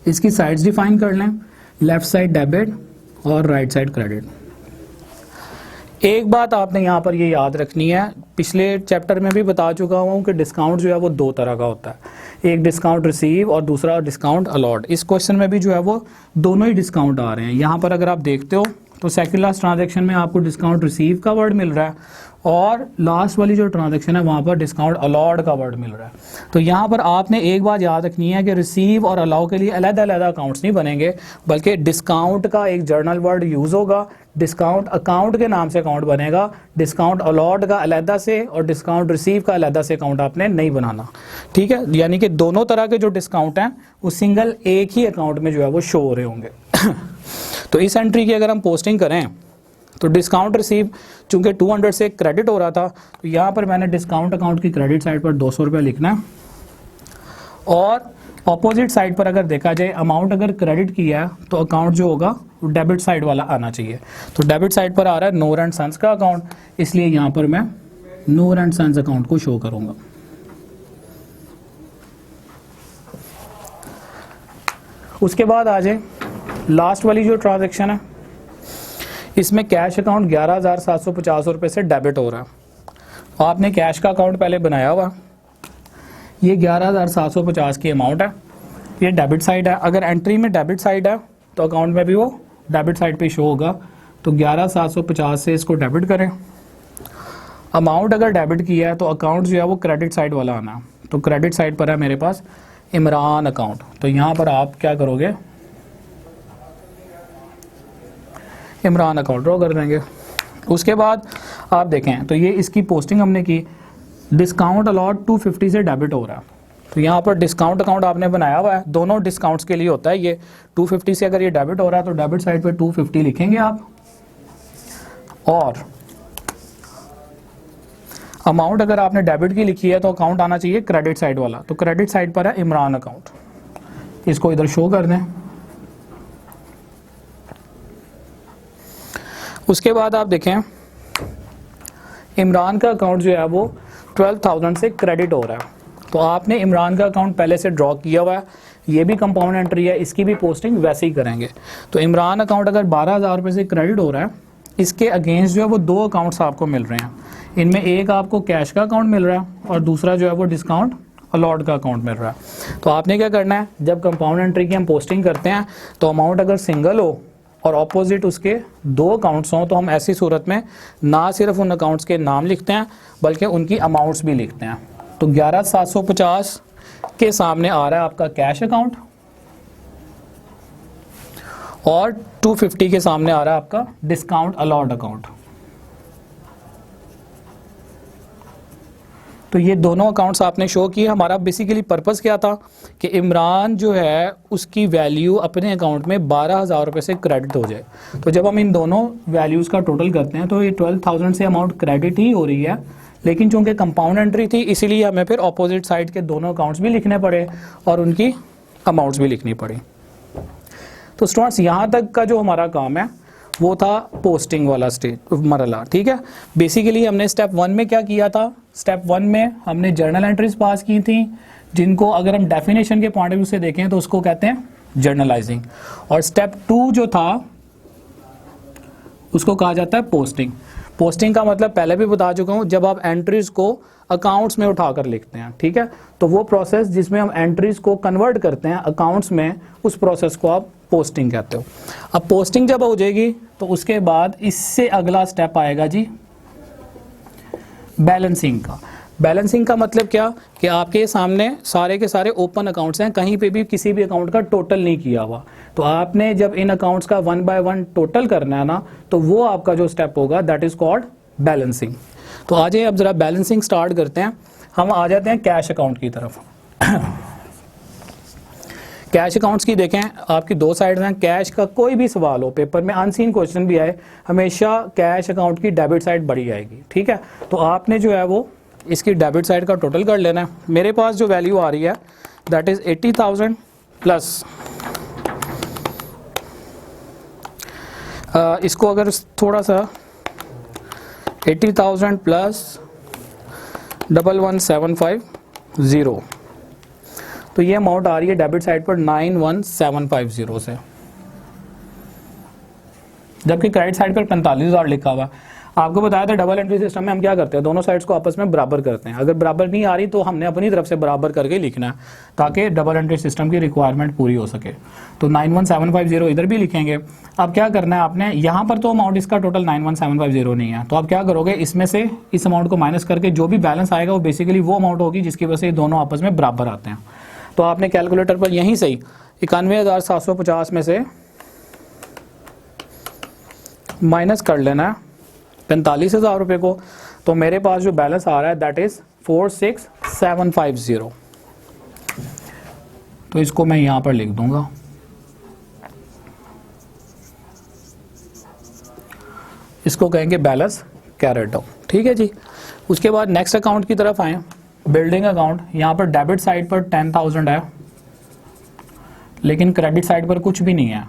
इसकी साइड्स डिफाइन कर लें, लेफ्ट साइड डेबिट और राइट साइड क्रेडिट। एक बात आपने यहाँ पर ये याद रखनी है, पिछले चैप्टर में भी बता चुका हूँ कि डिस्काउंट जो है वो दो तरह का होता है, एक डिस्काउंट रिसीव और दूसरा डिस्काउंट अलॉट। इस क्वेश्चन में भी जो है वो दोनों ही डिस्काउंट आ रहे हैं। यहाँ पर अगर आप देखते हो तो सेकंड लास्ट ट्रांजैक्शन में आपको डिस्काउंट रिसीव का वर्ड मिल रहा है और लास्ट वाली जो ट्रांजैक्शन है वहाँ पर डिस्काउंट अलॉट का वर्ड मिल रहा है। तो यहाँ पर आपने एक बात याद रखनी है कि रिसीव और अलाउ के लिए अलग-अलग अकाउंट्स नहीं बनेंगे, बल्कि डिस्काउंट का एक जर्नल वर्ड यूज़ होगा, डिस्काउंट अकाउंट के नाम से अकाउंट बनेगा, डिस्काउंट अलॉट का अलहदा से और डिस्काउंट रिसीव का अलहदा से अकाउंट आपने नहीं बनाना, ठीक है। यानी कि दोनों तरह के जो डिस्काउंट हैं वो सिंगल एक ही अकाउंट में जो है वो शो हो रहे होंगे। तो इस एंट्री की अगर हम पोस्टिंग करें तो डिस्काउंट रिसीव चूंकि 200 से क्रेडिट हो रहा था, तो यहाँ पर मैंने डिस्काउंट अकाउंट की क्रेडिट साइड पर 200 रुपये लिखना है और अपोजिट साइड पर अगर देखा जाए अमाउंट अगर क्रेडिट किया है तो अकाउंट जो होगा वो डेबिट साइड वाला आना चाहिए। तो डेबिट साइड पर आ रहा है नूर एंड सन्स का अकाउंट, इसलिए यहाँ पर मैं नूर एंड सन्स अकाउंट को शो करूंगा। उसके बाद आ जाए लास्ट वाली जो ट्रांजैक्शन है, इसमें कैश अकाउंट 11,750 रुपये से डेबिट हो रहा है। आपने कैश का अकाउंट पहले बनाया हुआ, ये 11,750 की अमाउंट है, ये डेबिट साइड है। अगर एंट्री में डेबिट साइड है तो अकाउंट में भी वो डेबिट साइड पे शो होगा। तो 11,750 से इसको डेबिट करें। अमाउंट अगर डेबिट किया है तो अकाउंट जो है वो क्रेडिट साइड वाला आना है। तो क्रेडिट साइड पर है मेरे पास इमरान अकाउंट, तो यहाँ पर आप क्या करोगे, इमरान अकाउंट ड्रॉ कर देंगे। उसके बाद आप देखें तो ये इसकी पोस्टिंग हमने की, डिस्काउंट अलॉट 250 से डेबिट हो रहा है। तो यहाँ पर डिस्काउंट अकाउंट आपने बनाया हुआ है, दोनों डिस्काउंट्स के लिए होता है। ये 250 से अगर ये डेबिट हो रहा है तो डेबिट साइड पे 250 लिखेंगे आप, और अमाउंट अगर आपने डेबिट की लिखी है तो अकाउंट आना चाहिए क्रेडिट साइड वाला। तो क्रेडिट साइड पर है इमरान अकाउंट, इसको इधर शो कर दें। उसके बाद आप देखें इमरान का अकाउंट जो है वो 12,000 से क्रेडिट हो रहा है। तो आपने इमरान का अकाउंट पहले से ड्रॉ किया हुआ है, ये भी कंपाउंड एंट्री है, इसकी भी पोस्टिंग वैसे ही करेंगे। तो इमरान अकाउंट अगर 12,000 रुपये से क्रेडिट हो रहा है, इसके अगेंस्ट जो है वो दो अकाउंट्स आपको मिल रहे हैं। इनमें एक आपको कैश का अकाउंट मिल रहा है और दूसरा जो है वो डिस्काउंट अलॉट का अकाउंट मिल रहा है। तो आपने क्या करना है, जब कंपाउंड एंट्री की हम पोस्टिंग करते हैं तो अमाउंट अगर सिंगल हो और ऑपोजिट उसके दो अकाउंट्स हों तो हम ऐसी सूरत में ना सिर्फ उन अकाउंट्स के नाम लिखते हैं बल्कि उनकी अमाउंट्स भी लिखते हैं। तो 11,750 के सामने आ रहा है आपका कैश अकाउंट और 250 के सामने आ रहा है आपका डिस्काउंट अलॉट अकाउंट। तो ये दोनों अकाउंट्स आपने शो किए। हमारा बेसिकली पर्पस क्या था कि इमरान जो है उसकी वैल्यू अपने अकाउंट में 12,000 रुपये से क्रेडिट हो जाए। तो जब हम इन दोनों वैल्यूज़ का टोटल करते हैं तो ये 12,000 से अमाउंट क्रेडिट ही हो रही है, लेकिन चूंकि कंपाउंड एंट्री थी इसीलिए हमें फिर अपोजिट साइड के दोनों अकाउंट्स भी लिखने पड़े और उनकी अमाउंट्स भी लिखनी पड़ी। तो स्टूडेंट्स यहाँ तक का जो हमारा काम है वो था पोस्टिंग वाला स्टेज मरला, ठीक है। बेसिकली हमने स्टेप 1 में क्या किया था, स्टेप 1 में हमने जर्नल एंट्रीज पास की थी जिनको अगर हम डेफिनेशन के पॉइंट ऑफ व्यू से देखें तो उसको कहते हैं जर्नलाइजिंग, और स्टेप 2 जो था उसको कहा जाता है पोस्टिंग। पोस्टिंग का मतलब पहले भी बता चुका हूँ, जब आप एंट्रीज को अकाउंट्स में उठाकर लिखते हैं, ठीक है, तो वो प्रोसेस जिसमें हम एंट्रीज को कन्वर्ट करते हैं अकाउंट्स में, उस प्रोसेस को आप पोस्टिंग कहते हो। अब पोस्टिंग जब हो जाएगी तो उसके बाद इससे अगला स्टेप आएगा जी बैलेंसिंग का। बैलेंसिंग का मतलब क्या कि आपके सामने सारे के सारे ओपन अकाउंट्स हैं, कहीं पे भी किसी भी अकाउंट का टोटल नहीं किया हुआ। तो आपने जब इन अकाउंट्स का 1 बाय 1 टोटल करना है ना, तो वो आपका जो स्टेप होगा दैट इज कॉल्ड बैलेंसिंग। तो आ जाइए अब जरा बैलेंसिंग स्टार्ट करते हैं। हम आ जाते हैं कैश अकाउंट की तरफ। कैश अकाउंट्स की देखें, आपकी दो साइड्स हैं। कैश का कोई भी सवाल हो, पेपर में अनसीन क्वेश्चन भी आए, हमेशा कैश अकाउंट की डेबिट साइड बड़ी आएगी, ठीक है। तो आपने जो है वो इसकी डेबिट साइड का टोटल कर लेना है। मेरे पास जो वैल्यू आ रही है दैट इज 80,000 प्लस इसको अगर थोड़ा सा 80,000 प्लस 11750, तो ये अमाउंट आ रही है डेबिट साइड पर 91,750 से, जबकि क्रेडिट साइड पर 45,000 लिखा हुआ। आपको बताया था डबल एंट्री सिस्टम में हम क्या करते हैं, दोनों साइड्स को आपस में बराबर करते हैं। अगर बराबर नहीं आ रही तो हमने अपनी तरफ से बराबर करके लिखना है ताकि डबल एंट्री सिस्टम की रिक्वायरमेंट पूरी हो सके। तो 91750 इधर भी लिखेंगे। अब क्या करना है आपने, यहाँ पर तो अमाउंट इसका टोटल 91750 नहीं है, तो आप क्या करोगे, इसमें से इस अमाउंट को माइनस करके जो भी बैलेंस आएगा वो बेसिकली वो अमाउंट होगी जिसकी वजह से ये दोनों आपस में बराबर आते हैं। तो आपने कैलकुलेटर पर यहीं से ही 91,750 में से माइनस कर लेना है 45,000 रुपये को। तो मेरे पास जो बैलेंस आ रहा है दैट इज 46750। तो इसको मैं यहां पर लिख दूंगा। इसको कहेंगे बैलेंस कैरेट आउट। ठीक है जी। उसके बाद नेक्स्ट अकाउंट की तरफ आए, बिल्डिंग अकाउंट। यहां पर डेबिट साइड पर 10,000 है लेकिन क्रेडिट साइड पर कुछ भी नहीं है।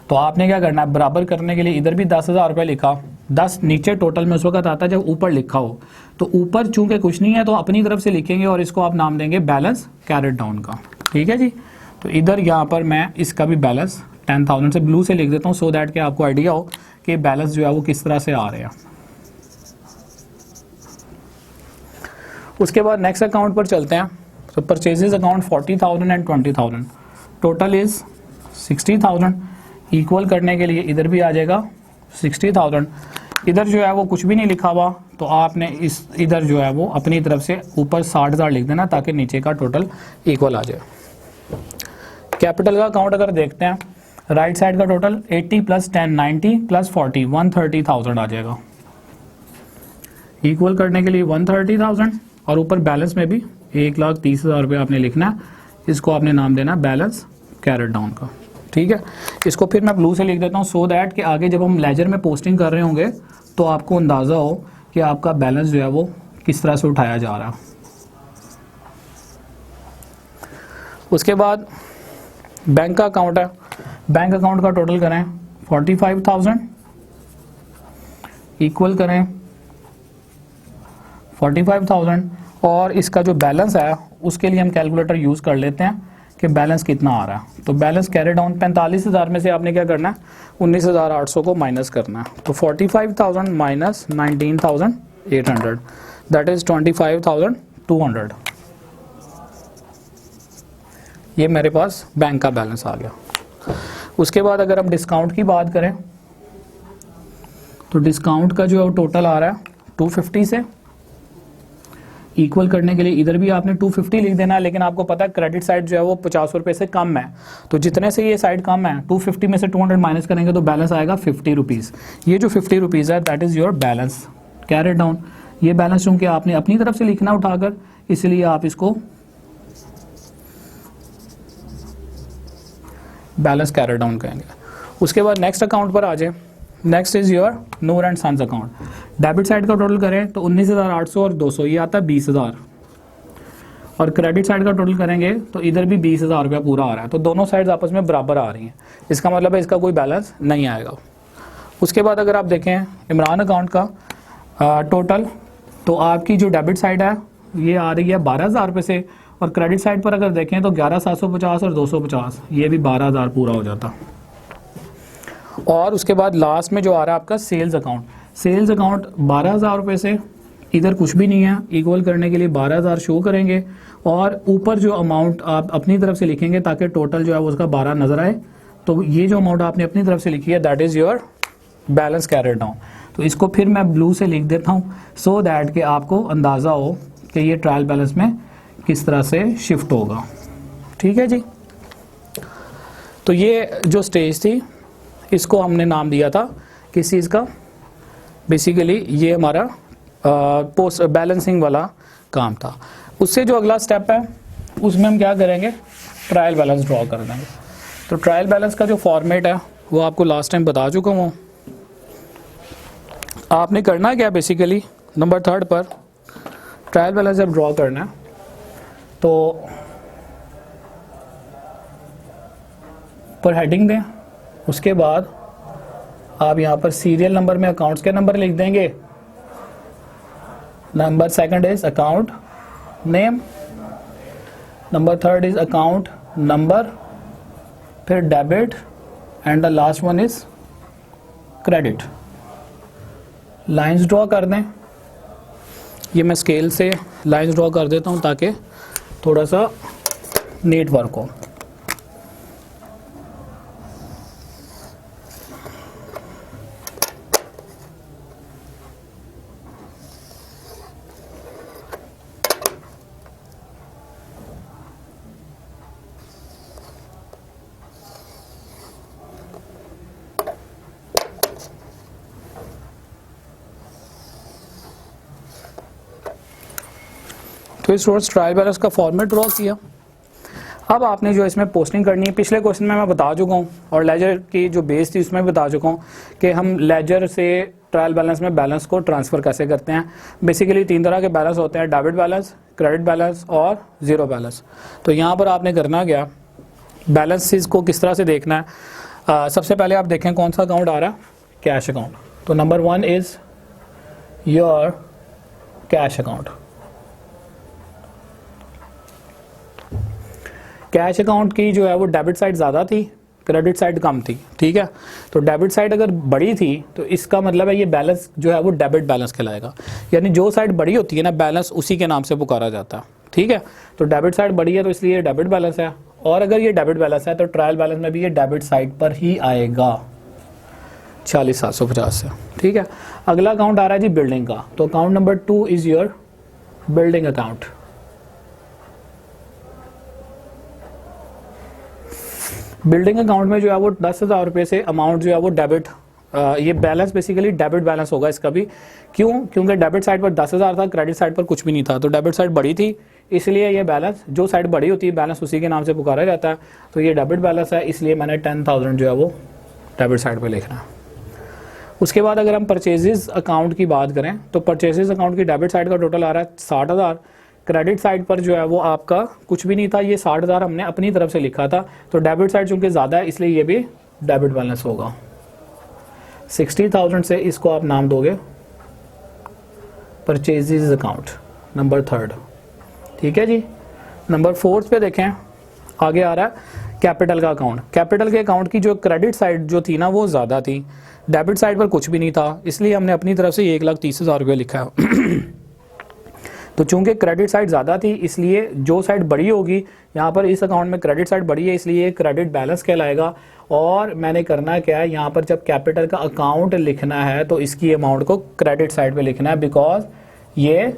तो आपने क्या करना है, बराबर करने के लिए इधर भी 10,000 रुपये लिखा। 10 नीचे टोटल में उस वक्त आता है जब ऊपर लिखा हो, तो ऊपर चूंकि कुछ नहीं है तो अपनी तरफ से लिखेंगे और इसको आप नाम देंगे बैलेंस कैरेट डाउन का। ठीक है जी। तो इधर यहाँ पर मैं इसका भी बैलेंस 10,000 से ब्लू से लिख देता हूँ सो दैट कि आपको आइडिया हो कि बैलेंस जो है वो किस तरह से आ रहे हैं। उसके बाद नेक्स्ट अकाउंट पर चलते हैं। तो purchases account 40,000 and 20,000, total is 60,000। Equal करने के लिए इधर भी आ जाएगा 60,000। इधर जो है वो कुछ भी नहीं लिखा हुआ, तो आपने इस इधर जो है वो अपनी तरफ से ऊपर 60,000 लिख देना ताकि नीचे का टोटल इक्वल आ जाए। कैपिटल का अकाउंट अगर देखते हैं, राइट साइड का टोटल 80 प्लस 10 90 प्लस 40 130,000 आ जाएगा। इक्वल करने के लिए 130,000 और ऊपर बैलेंस में भी 1,30,000 रुपये आपने लिखना है। इसको आपने नाम देना बैलेंस कैरेट डाउन का। ठीक है। इसको फिर मैं ब्लू से लिख देता हूँ सो दैट कि आगे जब हम लेजर में पोस्टिंग कर रहे होंगे तो आपको अंदाज़ा हो कि आपका बैलेंस जो है वो किस तरह से उठाया जा रहा है। उसके बाद बैंक का अकाउंट है। बैंक अकाउंट का टोटल करें 45,000, इक्वल करें 45,000 और इसका जो बैलेंस है उसके लिए हम कैलकुलेटर यूज़ कर लेते हैं कि बैलेंस कितना आ रहा है। तो बैलेंस कैरी डाउन 45,000 में से आपने क्या करना है, 19,800 को माइनस करना है। तो 45,000 माइनस 19,800 दैट इज 25,200। ये मेरे पास बैंक का बैलेंस आ गया। उसके बाद अगर हम डिस्काउंट की बात करें तो डिस्काउंट का जो है टोटल आ रहा है 250 से। इक्वल करने के लिए इधर भी आपने 250 लिख देना है, लेकिन आपको पता है क्रेडिट साइड जो है वो 50 रुपये से कम है, तो जितने से ये साइड कम है 250 में से 200 माइनस करेंगे तो बैलेंस आएगा 50 रुपीज़। ये जो 50 रुपीज़ है that is your balance carry down. ये बैलेंस चूंकि आपने अपनी तरफ से लिखना उठाकर, इसलिए आप इसको बैलेंस कैरी डाउन कहेंगे। उसके बाद नेक्स्ट अकाउंट पर आ जाए। Next is your Noor and sons account. Debit side का टोटल करें तो 19,800 और 200 ये आता है 20,000, और क्रेडिट साइड का टोटल करेंगे तो इधर भी 20,000 रुपया पूरा आ रहा है। तो दोनों साइड्स आपस में बराबर आ रही हैं, इसका मतलब है इसका कोई बैलेंस नहीं आएगा। उसके बाद अगर आप देखें इमरान अकाउंट का टोटल, तो आपकी जो डेबिट साइड है ये आ रही है 12,000 रुपये से, और क्रेडिट साइड पर अगर देखें तो 11,750 और 250, ये भी 12,000 पूरा हो जाता। और उसके बाद लास्ट में जो आ रहा है आपका सेल्स अकाउंट। सेल्स अकाउंट 12,000 रुपये से, इधर कुछ भी नहीं है, इक्वल करने के लिए 12,000 शो करेंगे और ऊपर जो अमाउंट आप अपनी तरफ से लिखेंगे ताकि टोटल जो है उसका 12 नजर आए। तो ये जो अमाउंट आपने अपनी तरफ से लिखी है that is your balance carry down. तो इसको फिर मैं ब्लू से लिख देता हूँ सो दैट कि आपको अंदाज़ा हो कि ये ट्रायल बैलेंस में किस तरह से शिफ्ट होगा। ठीक है जी। तो ये जो स्टेज थी इसको हमने नाम दिया था किस चीज़ का, बेसिकली ये हमारा पोस्ट बैलेंसिंग वाला काम था। उससे जो अगला स्टेप है उसमें हम क्या करेंगे, ट्रायल बैलेंस ड्रॉ कर देंगे। तो ट्रायल बैलेंस का जो फॉर्मेट है वो आपको लास्ट टाइम बता चुका हूँ। आपने करना क्या, बेसिकली नंबर 3 पर ट्रायल बैलेंस जब ड्रॉ करना है तो पर हेडिंग दें, उसके बाद आप यहाँ पर सीरियल नंबर में अकाउंट्स के नंबर लिख देंगे। Number 2 is account name, number 3 is account number, फिर debit and the last one is credit. Lines draw कर दें। ये मैं स्केल से लाइंस ड्रॉ कर देता हूँ ताकि थोड़ा सा नीट वर्क हो। तो स्टूडेंट्स ट्रायल बैलेंस का फॉर्मेट ड्रॉ किया। अब आपने जो इसमें पोस्टिंग करनी है, पिछले क्वेश्चन में मैं बता चुका हूँ और लेजर की जो बेस थी उसमें बता चुका हूँ कि हम लेजर से ट्रायल बैलेंस में बैलेंस को ट्रांसफ़र कैसे करते हैं। बेसिकली 3 तरह के बैलेंस होते हैं, डेबिट बैलेंस, क्रेडिट बैलेंस और ज़ीरो बैलेंस। तो यहाँ पर आपने करना क्या, बैलेंसेस को किस तरह से देखना है। सबसे पहले आप देखें कौन सा अकाउंट आ रहा है, कैश अकाउंट। तो number 1 is your cash account. Cash account की जो है वो डेबिट साइड ज़्यादा थी, क्रेडिट साइड कम थी, ठीक है। तो डेबिट साइड अगर बड़ी थी तो इसका मतलब है ये बैलेंस जो है वो डेबिट बैलेंस कहलाएगा। यानी जो साइड बड़ी होती है ना, बैलेंस उसी के नाम से पुकारा जाता है, ठीक है। तो डेबिट साइड बड़ी है तो इसलिए ये डेबिट बैलेंस है, और अगर ये डेबिट बैलेंस है तो ट्रायल बैलेंस में भी ये डेबिट साइड पर ही आएगा 40,750 से, ठीक है। अगला अकाउंट आ रहा है जी बिल्डिंग का। तो account number 2 is your building account. Building account में जो है वो 10,000 रुपये से अमाउंट जो है वो डेबिट, ये बैलेंस बेसिकली डेबिट बैलेंस होगा इसका भी। क्यों? क्योंकि डेबिट साइड पर 10,000 था, क्रेडिट साइड पर कुछ भी नहीं था, तो डेबिट साइड बड़ी थी, इसलिए ये बैलेंस, जो साइड बड़ी होती है बैलेंस उसी के नाम से पुकारा जाता है। तो ये डेबिट बैलेंस है, इसलिए मैंने 10,000 जो है वो डेबिट साइड पर लिखना है। उसके बाद अगर हम परचेजेस अकाउंट की बात करें तो परचेजेस अकाउंट की डेबिट साइड का टोटल आ रहा है 60,000। क्रेडिट साइड पर जो है वो आपका कुछ भी नहीं था, ये 60,000 हमने अपनी तरफ से लिखा था। तो डेबिट साइड चूंकि ज़्यादा है इसलिए ये भी डेबिट बैलेंस होगा। 60,000 से इसको आप नाम दोगे परचेजेस अकाउंट नंबर 3, ठीक है जी। नंबर 4 पे देखें, आगे आ रहा है कैपिटल का अकाउंट। कैपिटल के अकाउंट की जो क्रेडिट साइड जो थी ना वो ज़्यादा थी, डेबिट साइड पर कुछ भी नहीं था, इसलिए हमने अपनी तरफ से 1,30,000 रुपये लिखा है। तो चूंकि क्रेडिट साइड ज़्यादा थी इसलिए जो साइड बड़ी होगी, यहाँ पर इस अकाउंट में क्रेडिट साइड बड़ी है इसलिए क्रेडिट बैलेंस कहलाएगा। और मैंने करना क्या है, यहाँ पर जब कैपिटल का अकाउंट लिखना है तो इसकी अमाउंट को क्रेडिट साइड पे लिखना है, बिकॉज ये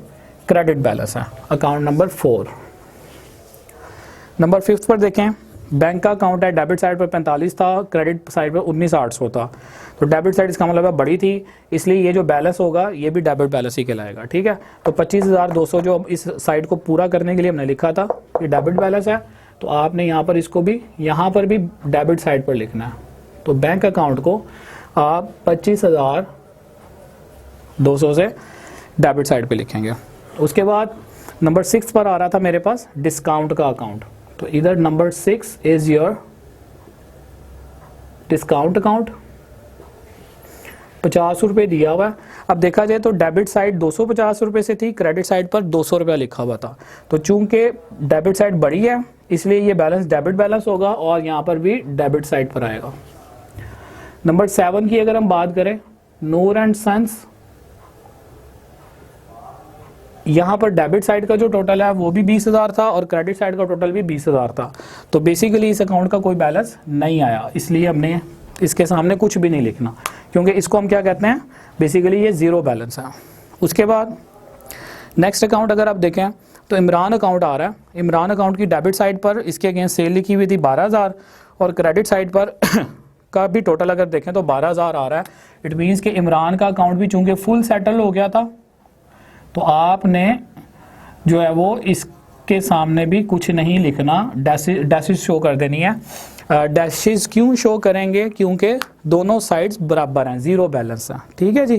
क्रेडिट बैलेंस है। Account number 4। नंबर 5 पर देखें, बैंक का अकाउंट है, डेबिट साइड पर 45 था, क्रेडिट साइड पर 19,800 था। तो डेबिट साइड इसका मतलब है बड़ी थी, इसलिए ये जो बैलेंस होगा ये भी डेबिट बैलेंस ही कहलाएगा, ठीक है। तो 25,200 जो इस साइड को पूरा करने के लिए हमने लिखा था ये डेबिट बैलेंस है, तो आपने यहाँ पर इसको भी यहाँ पर भी डेबिट साइड पर लिखना है। तो बैंक अकाउंट को आप 25,200 से डेबिट साइड पर लिखेंगे। उसके बाद नंबर 6 पर आ रहा था मेरे पास डिस्काउंट का अकाउंट। तो इधर number 6 is your discount account. 50 रुपये दिया हुआ है। अब देखा जाए तो डेबिट साइड 250 रुपये से थी, क्रेडिट साइड पर 200 रुपया लिखा हुआ था। तो चूंकि डेबिट साइड बड़ी है इसलिए ये बैलेंस डेबिट बैलेंस होगा और यहाँ पर भी डेबिट साइड पर आएगा। नंबर 7 की अगर हम बात करें, नूर एंड सन्स, यहाँ पर डेबिट साइड का जो टोटल है वो भी 20,000 था और क्रेडिट साइड का टोटल भी 20,000 था। तो बेसिकली इस अकाउंट का कोई बैलेंस नहीं आया, इसलिए हमने इसके सामने कुछ भी नहीं लिखना, क्योंकि इसको हम क्या कहते हैं, बेसिकली ये ज़ीरो बैलेंस है। उसके बाद नेक्स्ट अकाउंट अगर आप देखें तो इमरान अकाउंट आ रहा है। इमरान अकाउंट की डेबिट साइड पर इसके अगेंस्ट सेल लिखी हुई थी 12,000 और क्रेडिट साइड पर का भी टोटल अगर देखें तो 12,000 आ रहा है। इट मीन्स कि इमरान का अकाउंट भी चूंकि फुल सेटल हो गया था, तो आपने जो है वो इसके सामने भी कुछ नहीं लिखना, डैशेस शो कर देनी है। डैशेस क्यों शो करेंगे, क्योंकि दोनों साइड्स बराबर हैं, ज़ीरो बैलेंस है, ठीक है जी।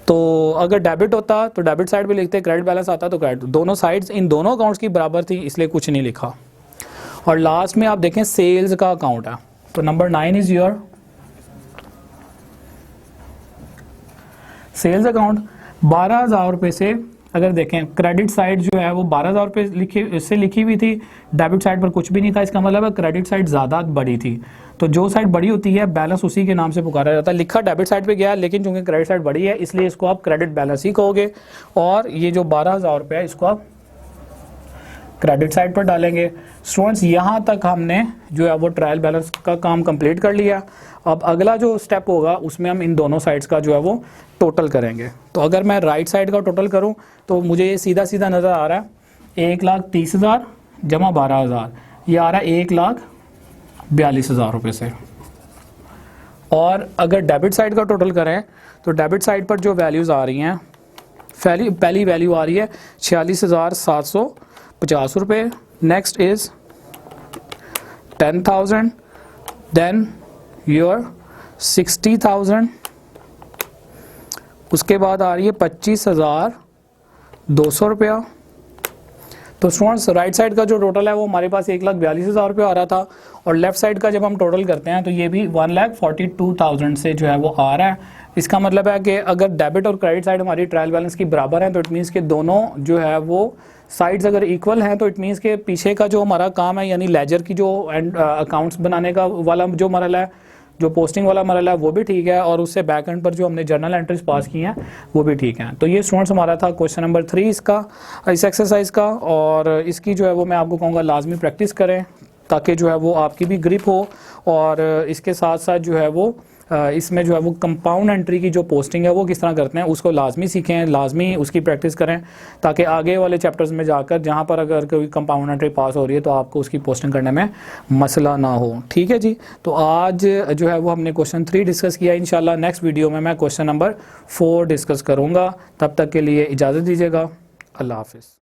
तो अगर डेबिट होता तो डेबिट साइड पे लिखते, क्रेडिट बैलेंस आता तो क्रेडिट, दोनों साइड्स इन दोनों अकाउंट्स की बराबर थी इसलिए कुछ नहीं लिखा। और लास्ट में आप देखें सेल्स का अकाउंट है। तो number 9 is your sales account. 12,000 रुपये से अगर देखें क्रेडिट साइड जो है वो 12,000 रुपये से लिखी हुई थी, डेबिट साइड पर कुछ भी नहीं था, इसका मतलब है क्रेडिट साइड ज़्यादा बड़ी थी। तो जो साइड बड़ी होती है बैलेंस उसी के नाम से पुकारा जाता है। लिखा डेबिट साइड पे गया, लेकिन चूंकि क्रेडिट साइड बड़ी है इसलिए इसको आप क्रेडिट बैलेंस ही कहोगे, और ये जो 12,000 रुपये है इसको आप क्रेडिट साइड पर डालेंगे। स्टूडेंट्स यहाँ तक हमने जो है वो ट्रायल बैलेंस का काम कंप्लीट कर लिया। अब अगला जो स्टेप होगा उसमें हम इन दोनों साइड्स का जो है वो टोटल करेंगे। तो अगर मैं राइट साइड का टोटल करूँ तो मुझे ये सीधा सीधा नज़र आ रहा है 1,30,000 जमा 12,000, ये आ रहा है 1,42,000 रुपये से। और अगर डेबिट साइड का टोटल करें तो डेबिट साइड पर जो वैल्यूज़ आ रही हैं, पहली वैल्यू आ रही है 46,750 रुपये, नेक्स्ट इज़ 10,000, देन योर 60,000, उसके बाद आ रही है 25,200 रुपया। तो स्टूडेंट्स राइट साइड का जो टोटल है वो हमारे पास 1,42,000 रुपये आ रहा था, और लेफ्ट साइड का जब हम टोटल करते हैं तो ये भी 1,42,000 से जो है वो आ रहा है। इसका मतलब है कि अगर डेबिट और क्रेडिट साइड हमारी ट्रायल बैलेंस की बराबर हैं तो इट मीन्स के दोनों जो है वो साइड्स अगर इक्वल हैं तो इट मीन्स के पीछे का जो हमारा काम है यानी लेजर की जो अकाउंट्स बनाने का वाला जो मरहला है, जो पोस्टिंग वाला मरहला है वो भी ठीक है, और उससे बैक एंड पर जो हमने जर्नल एंट्रीज पास की हैं वो भी ठीक हैं। तो ये स्टूडेंट्स हमारा था क्वेश्चन नंबर 3 इसका, इस एक्सरसाइज का, और इसकी जो है वो मैं आपको कहूँगा लाजमी प्रैक्टिस करें ताकि जो है वो आपकी भी ग्रिप हो, और इसके साथ साथ जो है वो इसमें जो है वो कंपाउंड एंट्री की जो पोस्टिंग है वो किस तरह करते हैं उसको लाजमी सीखें, लाजमी उसकी प्रैक्टिस करें, ताकि आगे वाले चैप्टर्स में जाकर जहाँ पर अगर कोई कंपाउंड एंट्री पास हो रही है तो आपको उसकी पोस्टिंग करने में मसला ना हो। ठीक है जी, तो आज जो है वो हमने क्वेश्चन 3 डिस्कस किया। इंशाल्लाह नेक्स्ट वीडियो में मैं क्वेश्चन नंबर 4 डिस्कस करूँगा। तब तक के लिए इजाज़त दीजिएगा। अल्लाह हाफिज़।